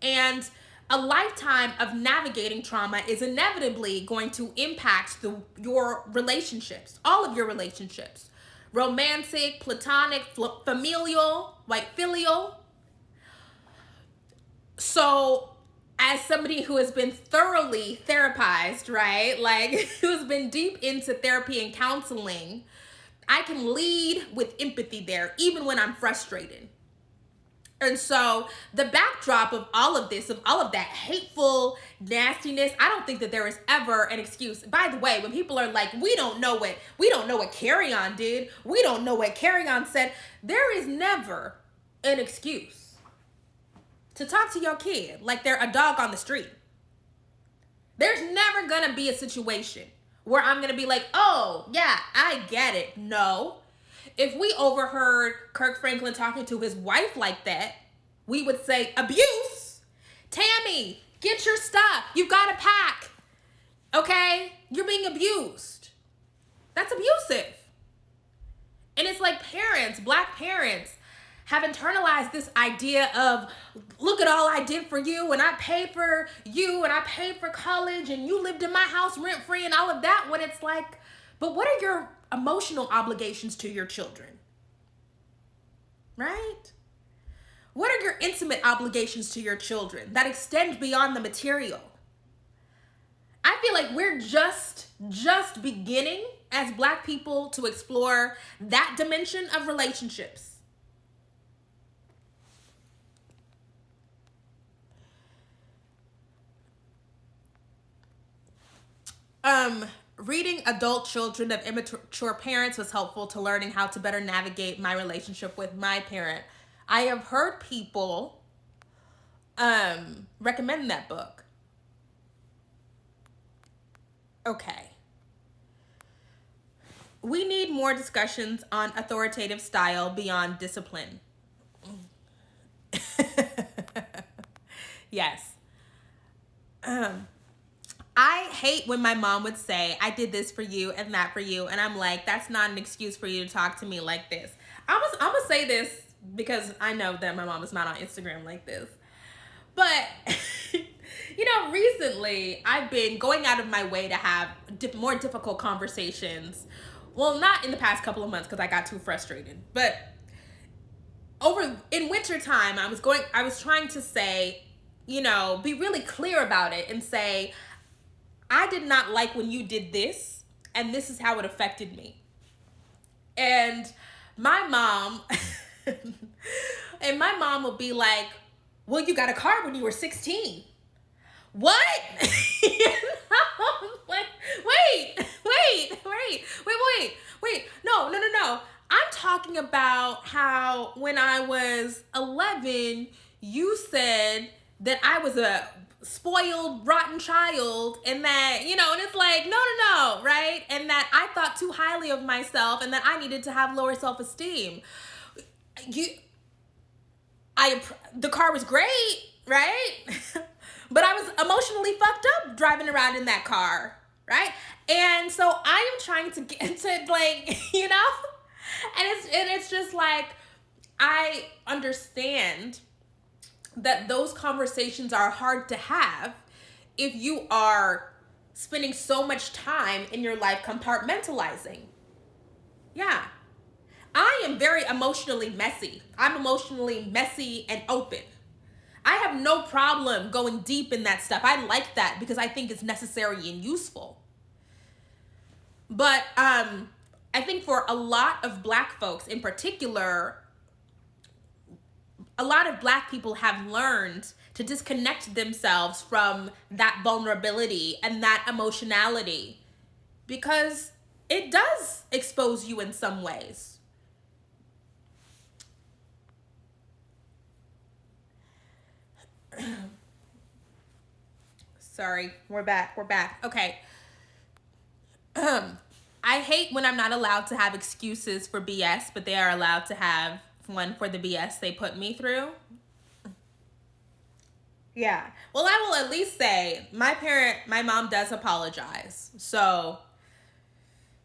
And a lifetime of navigating trauma is inevitably going to impact your relationships, all of your relationships, romantic, platonic, familial, filial. So as somebody who has been thoroughly therapized, right, who's been deep into therapy and counseling, I can lead with empathy there, even when I'm frustrated. And so the backdrop of all of this, of all of that hateful nastiness, I don't think that there is ever an excuse. By the way, when people are like, we don't know what Carry On did, we don't know what Carry On said, there is never an excuse to talk to your kid like they're a dog on the street. There's never gonna be a situation where I'm gonna be like, oh, yeah, I get it. No. If we overheard Kirk Franklin talking to his wife like that, we would say, abuse. Tammy, get your stuff. You've got to pack. Okay? You're being abused. That's abusive. And it's like Black parents, have internalized this idea of, look at all I did for you, and I paid for you, and I paid for college, and you lived in my house rent-free and all of that, when it's like, but what are your emotional obligations to your children? Right? What are your intimate obligations to your children that extend beyond the material? I feel like we're just beginning as Black people to explore that dimension of relationships. Reading Adult Children of Immature Parents was helpful to learning how to better navigate my relationship with my parent. I have heard people recommend that book. Okay. We need more discussions on authoritative style beyond discipline. Yes. I hate when my mom would say, I did this for you and that for you. And I'm like, that's not an excuse for you to talk to me like this. I'm going to say this because I know that my mom is not on Instagram like this. But, recently I've been going out of my way to have more difficult conversations. Well, not in the past couple of months because I got too frustrated. But in wintertime, I was trying to say, be really clear about it and say, I did not like when you did this, and this is how it affected me. And my mom, will be like, well, you got a car when you were 16. What? Like, wait. No. I'm talking about how when I was 11, you said that I was a spoiled, rotten child, and that, and it's like, no, right? And that I thought too highly of myself and that I needed to have lower self-esteem. The car was great, right? But I was emotionally fucked up driving around in that car, right? And so I am trying to get to, like, and it's just like, I understand that those conversations are hard to have if you are spending so much time in your life compartmentalizing. Yeah. I am very emotionally messy. I'm emotionally messy and open. I have no problem going deep in that stuff. I like that because I think it's necessary and useful. But I think for a lot of Black folks in particular, a lot of Black people have learned to disconnect themselves from that vulnerability and that emotionality because it does expose you in some ways. Sorry, we're back. Okay. I hate when I'm not allowed to have excuses for BS, but they are allowed to have one for the BS they put me through. Yeah. Well, I will at least say my mom does apologize. So,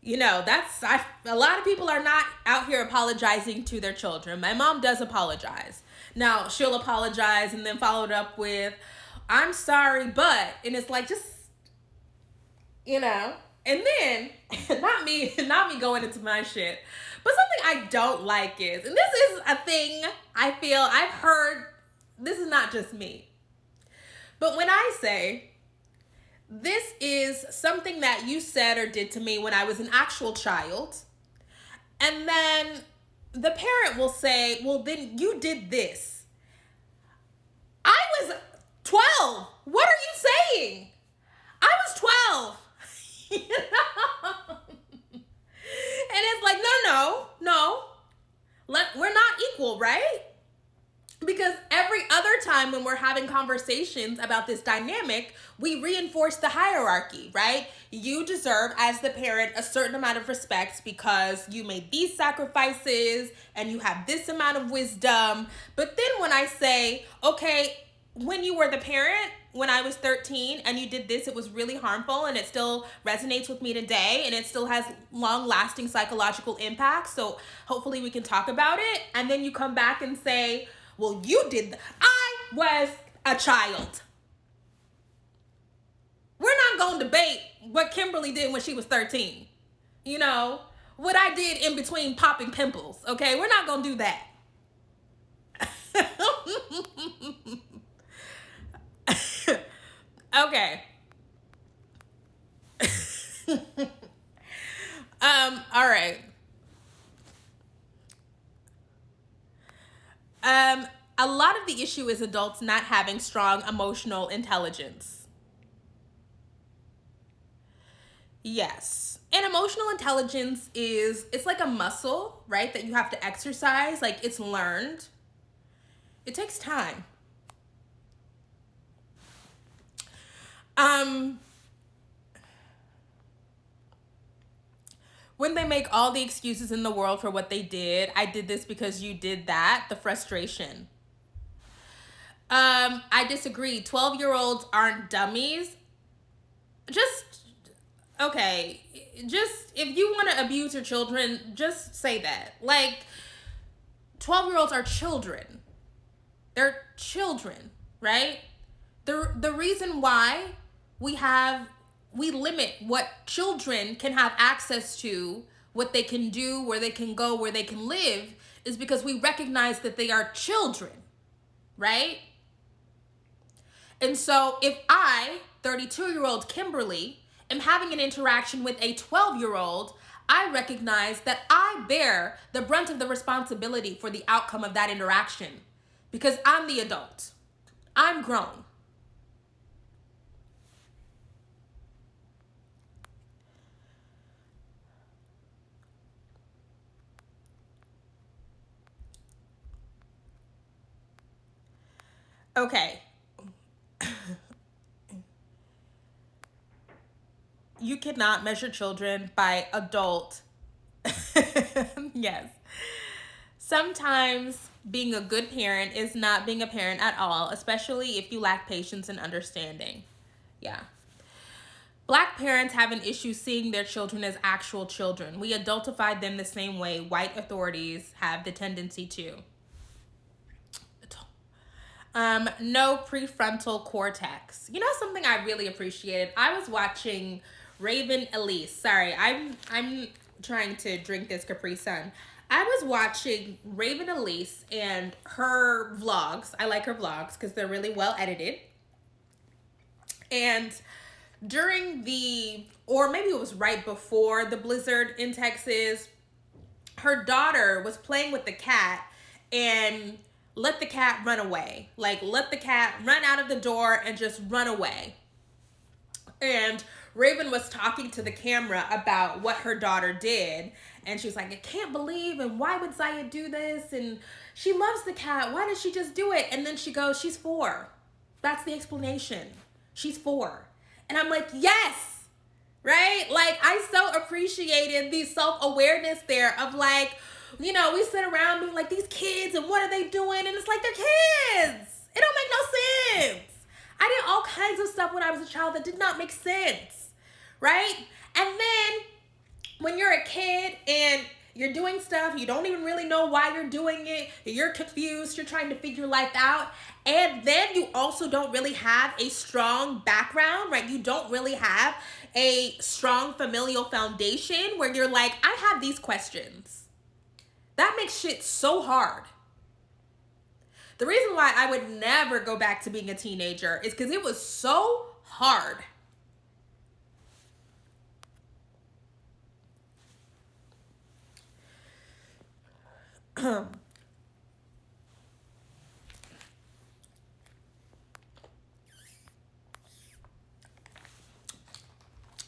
a lot of people are not out here apologizing to their children. My mom does apologize. Now, she'll apologize and then follow it up with, I'm sorry, but, and it's like, just, and then, not me going into my shit, but something I don't like is, and this is a thing I feel I've heard, this is not just me, but when I say, this is something that you said or did to me when I was an actual child, and then the parent will say, well, then you did this. I was 12. What are you saying? I was 12. And it's like, no. We're not equal, right? Because every other time when we're having conversations about this dynamic, we reinforce the hierarchy, right? You deserve, as the parent, a certain amount of respect because you made these sacrifices and you have this amount of wisdom. But then when I say, okay, when you were the parent, when I was 13 and you did this, it was really harmful and it still resonates with me today and it still has long-lasting psychological impact. So hopefully we can talk about it. And then you come back and say, well, you did I was a child. We're not going to debate what Kimberly did when she was 13. What I did in between popping pimples, okay? We're not going to do that. Okay. All right. A lot of the issue is adults not having strong emotional intelligence. Yes. And emotional intelligence it's like a muscle, right? That you have to exercise. Like, it's learned. It takes time. When they make all the excuses in the world for what they did, I did this because you did that, the frustration. I disagree. 12-year-olds aren't dummies. Okay, just if you want to abuse your children, just say that. Like, 12-year-olds are children. They're children, right? The reason why we limit what children can have access to, what they can do, where they can go, where they can live, is because we recognize that they are children, right? And so if I, 32-year-old Kimberly, am having an interaction with a 12-year-old, I recognize that I bear the brunt of the responsibility for the outcome of that interaction because I'm the adult. I'm grown. Okay. You cannot measure children by adult. Yes. Sometimes being a good parent is not being a parent at all, especially if you lack patience and understanding. Yeah. Black parents have an issue seeing their children as actual children. We adultify them the same way white authorities have the tendency to. No prefrontal cortex. You know something I really appreciated? I was watching Raven Elise. Sorry, I'm trying to drink this Capri Sun. I was watching Raven Elise and her vlogs. I like her vlogs because they're really well edited. And during or maybe it was right before the blizzard in Texas, her daughter was playing with the cat and let the cat run away. Like, let the cat run out of the door and just run away. And Raven was talking to the camera about what her daughter did. And she was like, I can't believe, and why would Zaya do this? And she loves the cat. Why did she just do it? And then she goes, she's 4. That's the explanation. She's 4. And I'm like, yes, right? Like, I so appreciated the self-awareness there of like, you know, we sit around being like, these kids, and what are they doing? And it's like, they're kids. It don't make no sense. I did all kinds of stuff when I was a child that did not make sense, right? And then when you're a kid and you're doing stuff, you don't even really know why you're doing it, you're confused, you're trying to figure life out, and then you also don't really have a strong background, right? You don't really have a strong familial foundation where you're like, I have these questions. That makes shit so hard. The reason why I would never go back to being a teenager is because it was so hard.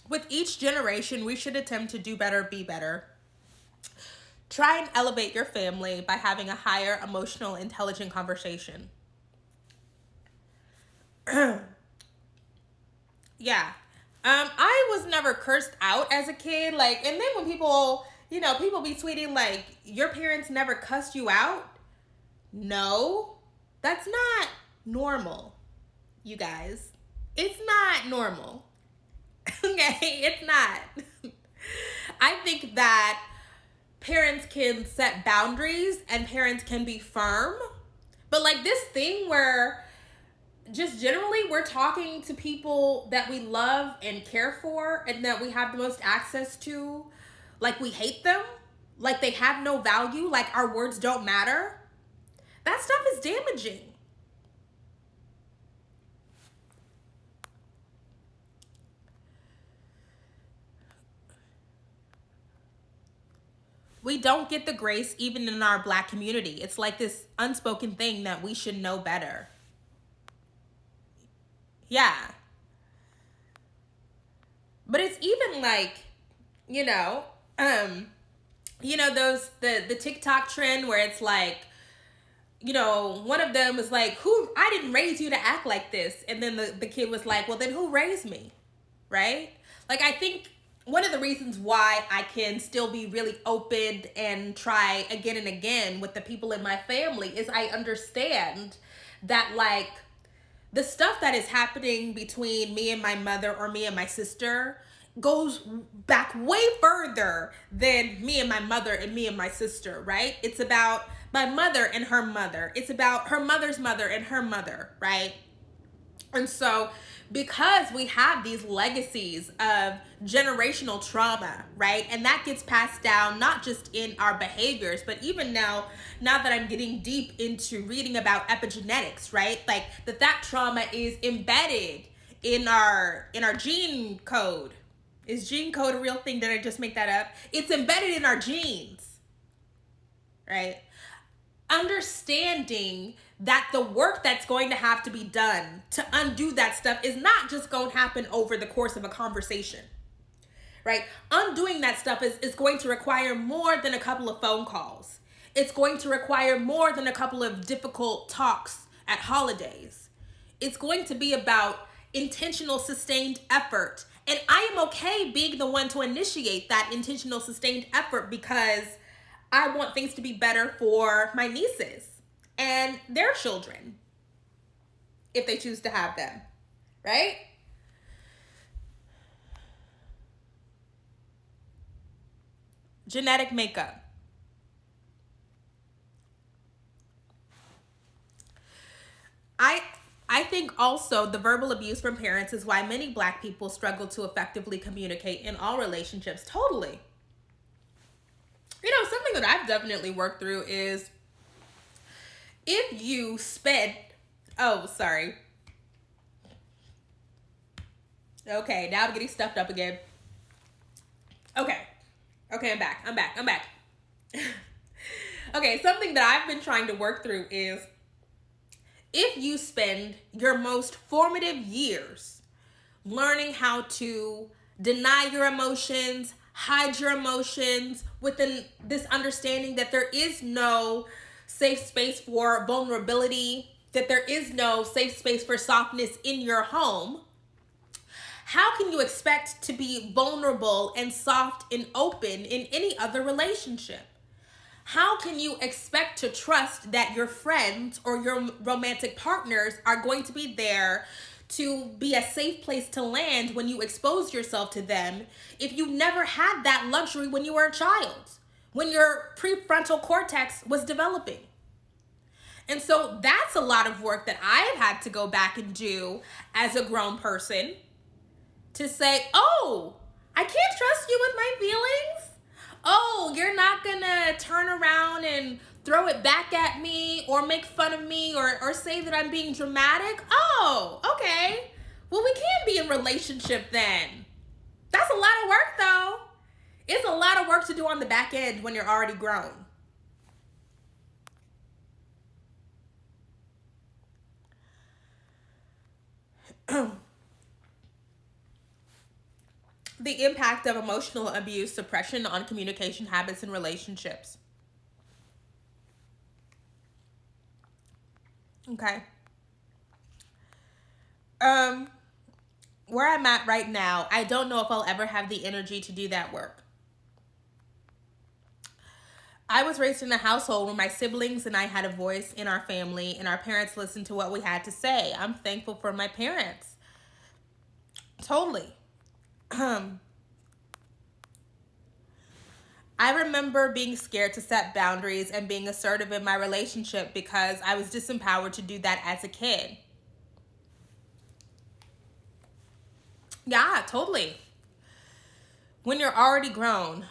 With each generation, we should attempt to do better, be better. Try and elevate your family by having a higher emotional, intelligent conversation. Yeah. I was never cursed out as a kid. Like, and then when people be tweeting like, your parents never cussed you out. No, that's not normal, you guys. It's not normal. Okay, it's not. I think that parents can set boundaries and parents can be firm. But like this thing where just generally we're talking to people that we love and care for and that we have the most access to, like we hate them, like they have no value, like our words don't matter. That stuff is damaging. We don't get the grace even in our Black community. It's like this unspoken thing that we should know better. Yeah. But it's even like, those the TikTok trend where it's like, one of them was like, I didn't raise you to act like this. And then the kid was like, well, then who raised me? Right? Like, I think one of the reasons why I can still be really open and try again and again with the people in my family is I understand that, like, the stuff that is happening between me and my mother or me and my sister goes back way further than me and my mother and me and my sister, right? It's about my mother and her mother. It's about her mother's mother and her mother, right? And so, because we have these legacies of generational trauma, right? And that gets passed down not just in our behaviors, but even now that I'm getting deep into reading about epigenetics, right? Like that trauma is embedded in our gene code. Is gene code a real thing? Did I just make that up? It's embedded in our genes, right? Understanding that the work that's going to have to be done to undo that stuff is not just going to happen over the course of a conversation, right? Undoing that stuff is going to require more than a couple of phone calls. It's going to require more than a couple of difficult talks at holidays. It's going to be about intentional, sustained effort. And I am okay being the one to initiate that intentional, sustained effort because I want things to be better for my nieces and their children, if they choose to have them, right? Genetic makeup. I think also the verbal abuse from parents is why many Black people struggle to effectively communicate in all relationships. Totally. You know, something that I've definitely worked through is if you spend, oh, sorry. Okay, now I'm getting stuffed up again. Okay, I'm back. Okay, something that I've been trying to work through is if you spend your most formative years learning how to deny your emotions, hide your emotions within this understanding that there is no safe space for vulnerability, that there is no safe space for softness in your home, how can you expect to be vulnerable and soft and open in any other relationship? How can you expect to trust that your friends or your romantic partners are going to be there to be a safe place to land when you expose yourself to them if you never had that luxury when you were a child, when your prefrontal cortex was developing? And so that's a lot of work that I've had to go back and do as a grown person to say, oh, I can't trust you with my feelings. Oh, you're not gonna turn around and throw it back at me or make fun of me or say that I'm being dramatic. Oh, okay. Well, we can be in relationship then. That's a lot of work though. It's a lot of work to do on the back end when you're already grown. The impact of emotional abuse suppression on communication habits and relationships. Okay. Where I'm at right now, I don't know if I'll ever have the energy to do that work. I was raised in a household where my siblings and I had a voice in our family and our parents listened to what we had to say. I'm thankful for my parents. Totally. I remember being scared to set boundaries and being assertive in my relationship because I was disempowered to do that as a kid. Yeah, totally. When you're already grown,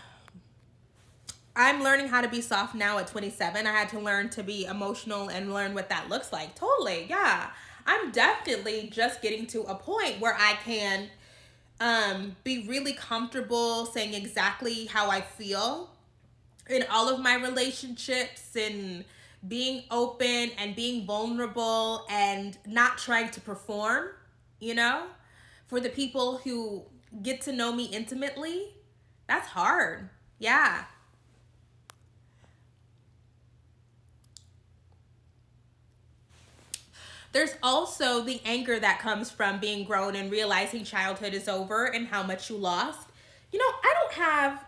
I'm learning how to be soft now at 27. I had to learn to be emotional and learn what that looks like. Totally, yeah. I'm definitely just getting to a point where I can be really comfortable saying exactly how I feel in all of my relationships and being open and being vulnerable and not trying to perform, you know? For the people who get to know me intimately, that's hard. Yeah. There's also the anger that comes from being grown and realizing childhood is over and how much you lost. I don't have,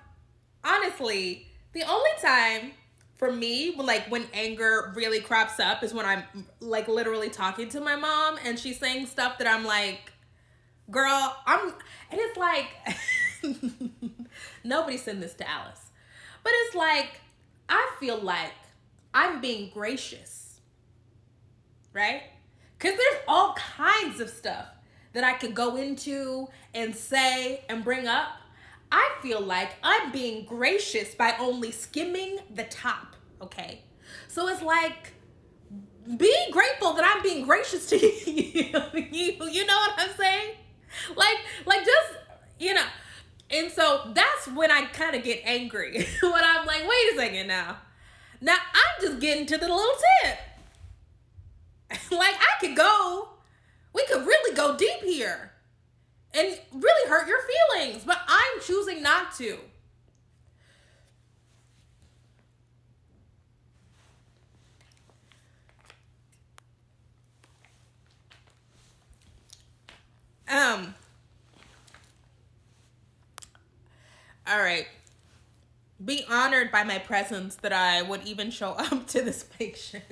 honestly, the only time for me, when anger really crops up is when I'm like literally talking to my mom and she's saying stuff that I'm like, girl, and it's like, nobody send this to Alice. But it's like, I feel like I'm being gracious, right? Because there's all kinds of stuff that I could go into and say and bring up. I feel like I'm being gracious by only skimming the top, okay? So it's like, be grateful that I'm being gracious to you. You know what I'm saying? Like just, And so that's when I kind of get angry. When I'm like, wait a second now. Now I'm just getting to the little tip. Like we could really go deep here and really hurt your feelings, but I'm choosing not to. All right. Be honored by my presence that I would even show up to this patient.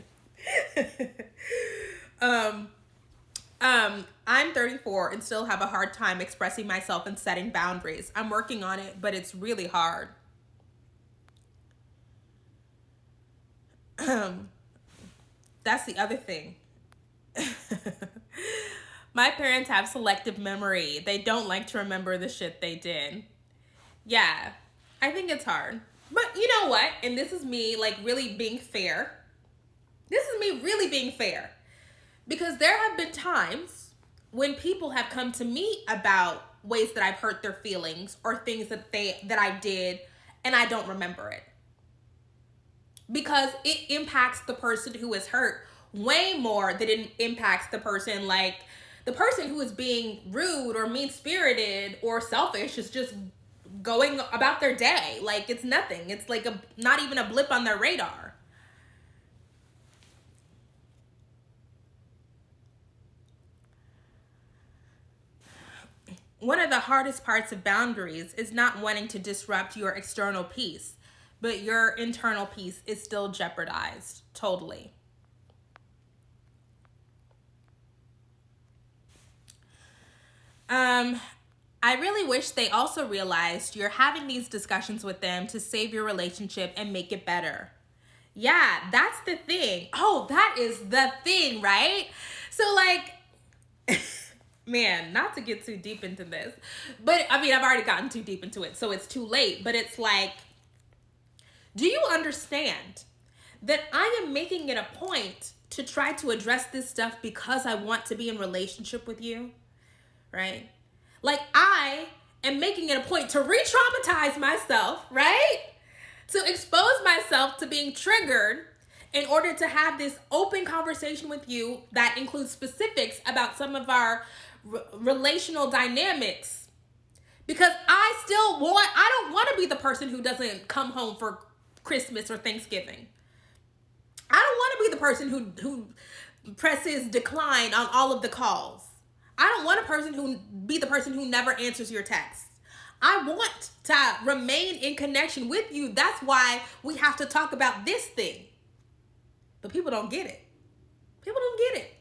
I'm 34 and still have a hard time expressing myself and setting boundaries. I'm working on it, but it's really hard. That's the other thing. My parents have selective memory. They don't like to remember the shit they did. Yeah, I think it's hard. But you know what? And this is me really being fair. This is me really being fair. Because there have been times when people have come to me about ways that I've hurt their feelings or things that I did and I don't remember it. Because it impacts the person who is hurt way more than it impacts the person who is being rude or mean-spirited or selfish is just going about their day. Like it's nothing. It's like not even a blip on their radar. One of the hardest parts of boundaries is not wanting to disrupt your external peace, but your internal peace is still jeopardized. Totally. I really wish they also realized you're having these discussions with them to save your relationship and make it better. Yeah, that's the thing. Oh, that is the thing, right? So man, not to get too deep into this, but I mean, I've already gotten too deep into it, so it's too late. But it's like, do you understand that I am making it a point to try to address this stuff because I want to be in relationship with you, right? Like I am making it a point to re-traumatize myself, right? To expose myself to being triggered in order to have this open conversation with you that includes specifics about some of our relational dynamics. Because I don't want to be the person who doesn't come home for Christmas or Thanksgiving. I don't want to be the person who presses decline on all of the calls. I don't want to be the person who never answers your texts. I want to remain in connection with you. That's why we have to talk about this thing. But people don't get it. People don't get it.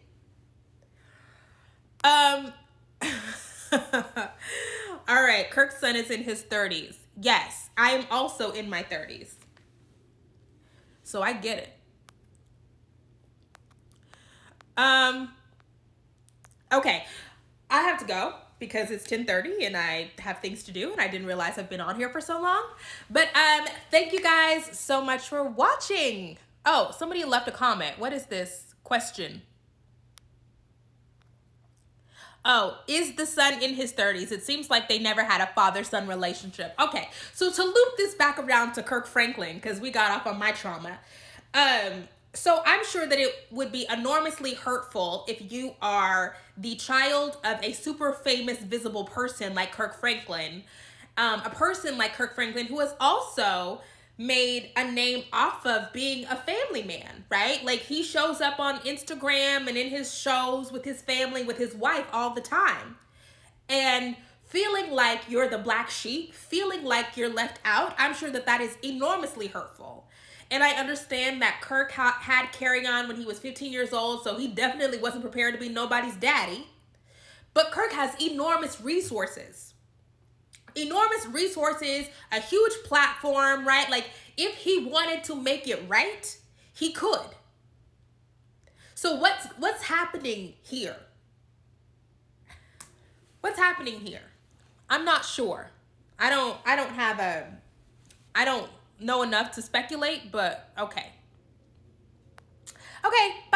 All right, Kirk's son is in his 30s. Yes, I am also in my 30s. So I get it. Okay, I have to go because it's 10:30 and I have things to do and I didn't realize I've been on here for so long. But thank you guys so much for watching. Oh, somebody left a comment. What is this question? Oh, is the son in his 30s? It seems like they never had a father-son relationship. Okay, so to loop this back around to Kirk Franklin, because we got off on my trauma. So I'm sure that it would be enormously hurtful if you are the child of a super famous, visible person like Kirk Franklin. A person like Kirk Franklin who has also made a name off of being a family man, right? Like he shows up on Instagram and in his shows with his family, with his wife all the time. And feeling like you're the black sheep, feeling like you're left out, I'm sure that that is enormously hurtful. And I understand that Kirk had carrying on when he was 15 years old, so he definitely wasn't prepared to be nobody's daddy. But Kirk has enormous resources. Enormous resources, a huge platform, right? Like, if he wanted to make it right, he could. So what's happening here? What's happening here? I'm not sure. I don't know enough to speculate, but okay. Okay, bye.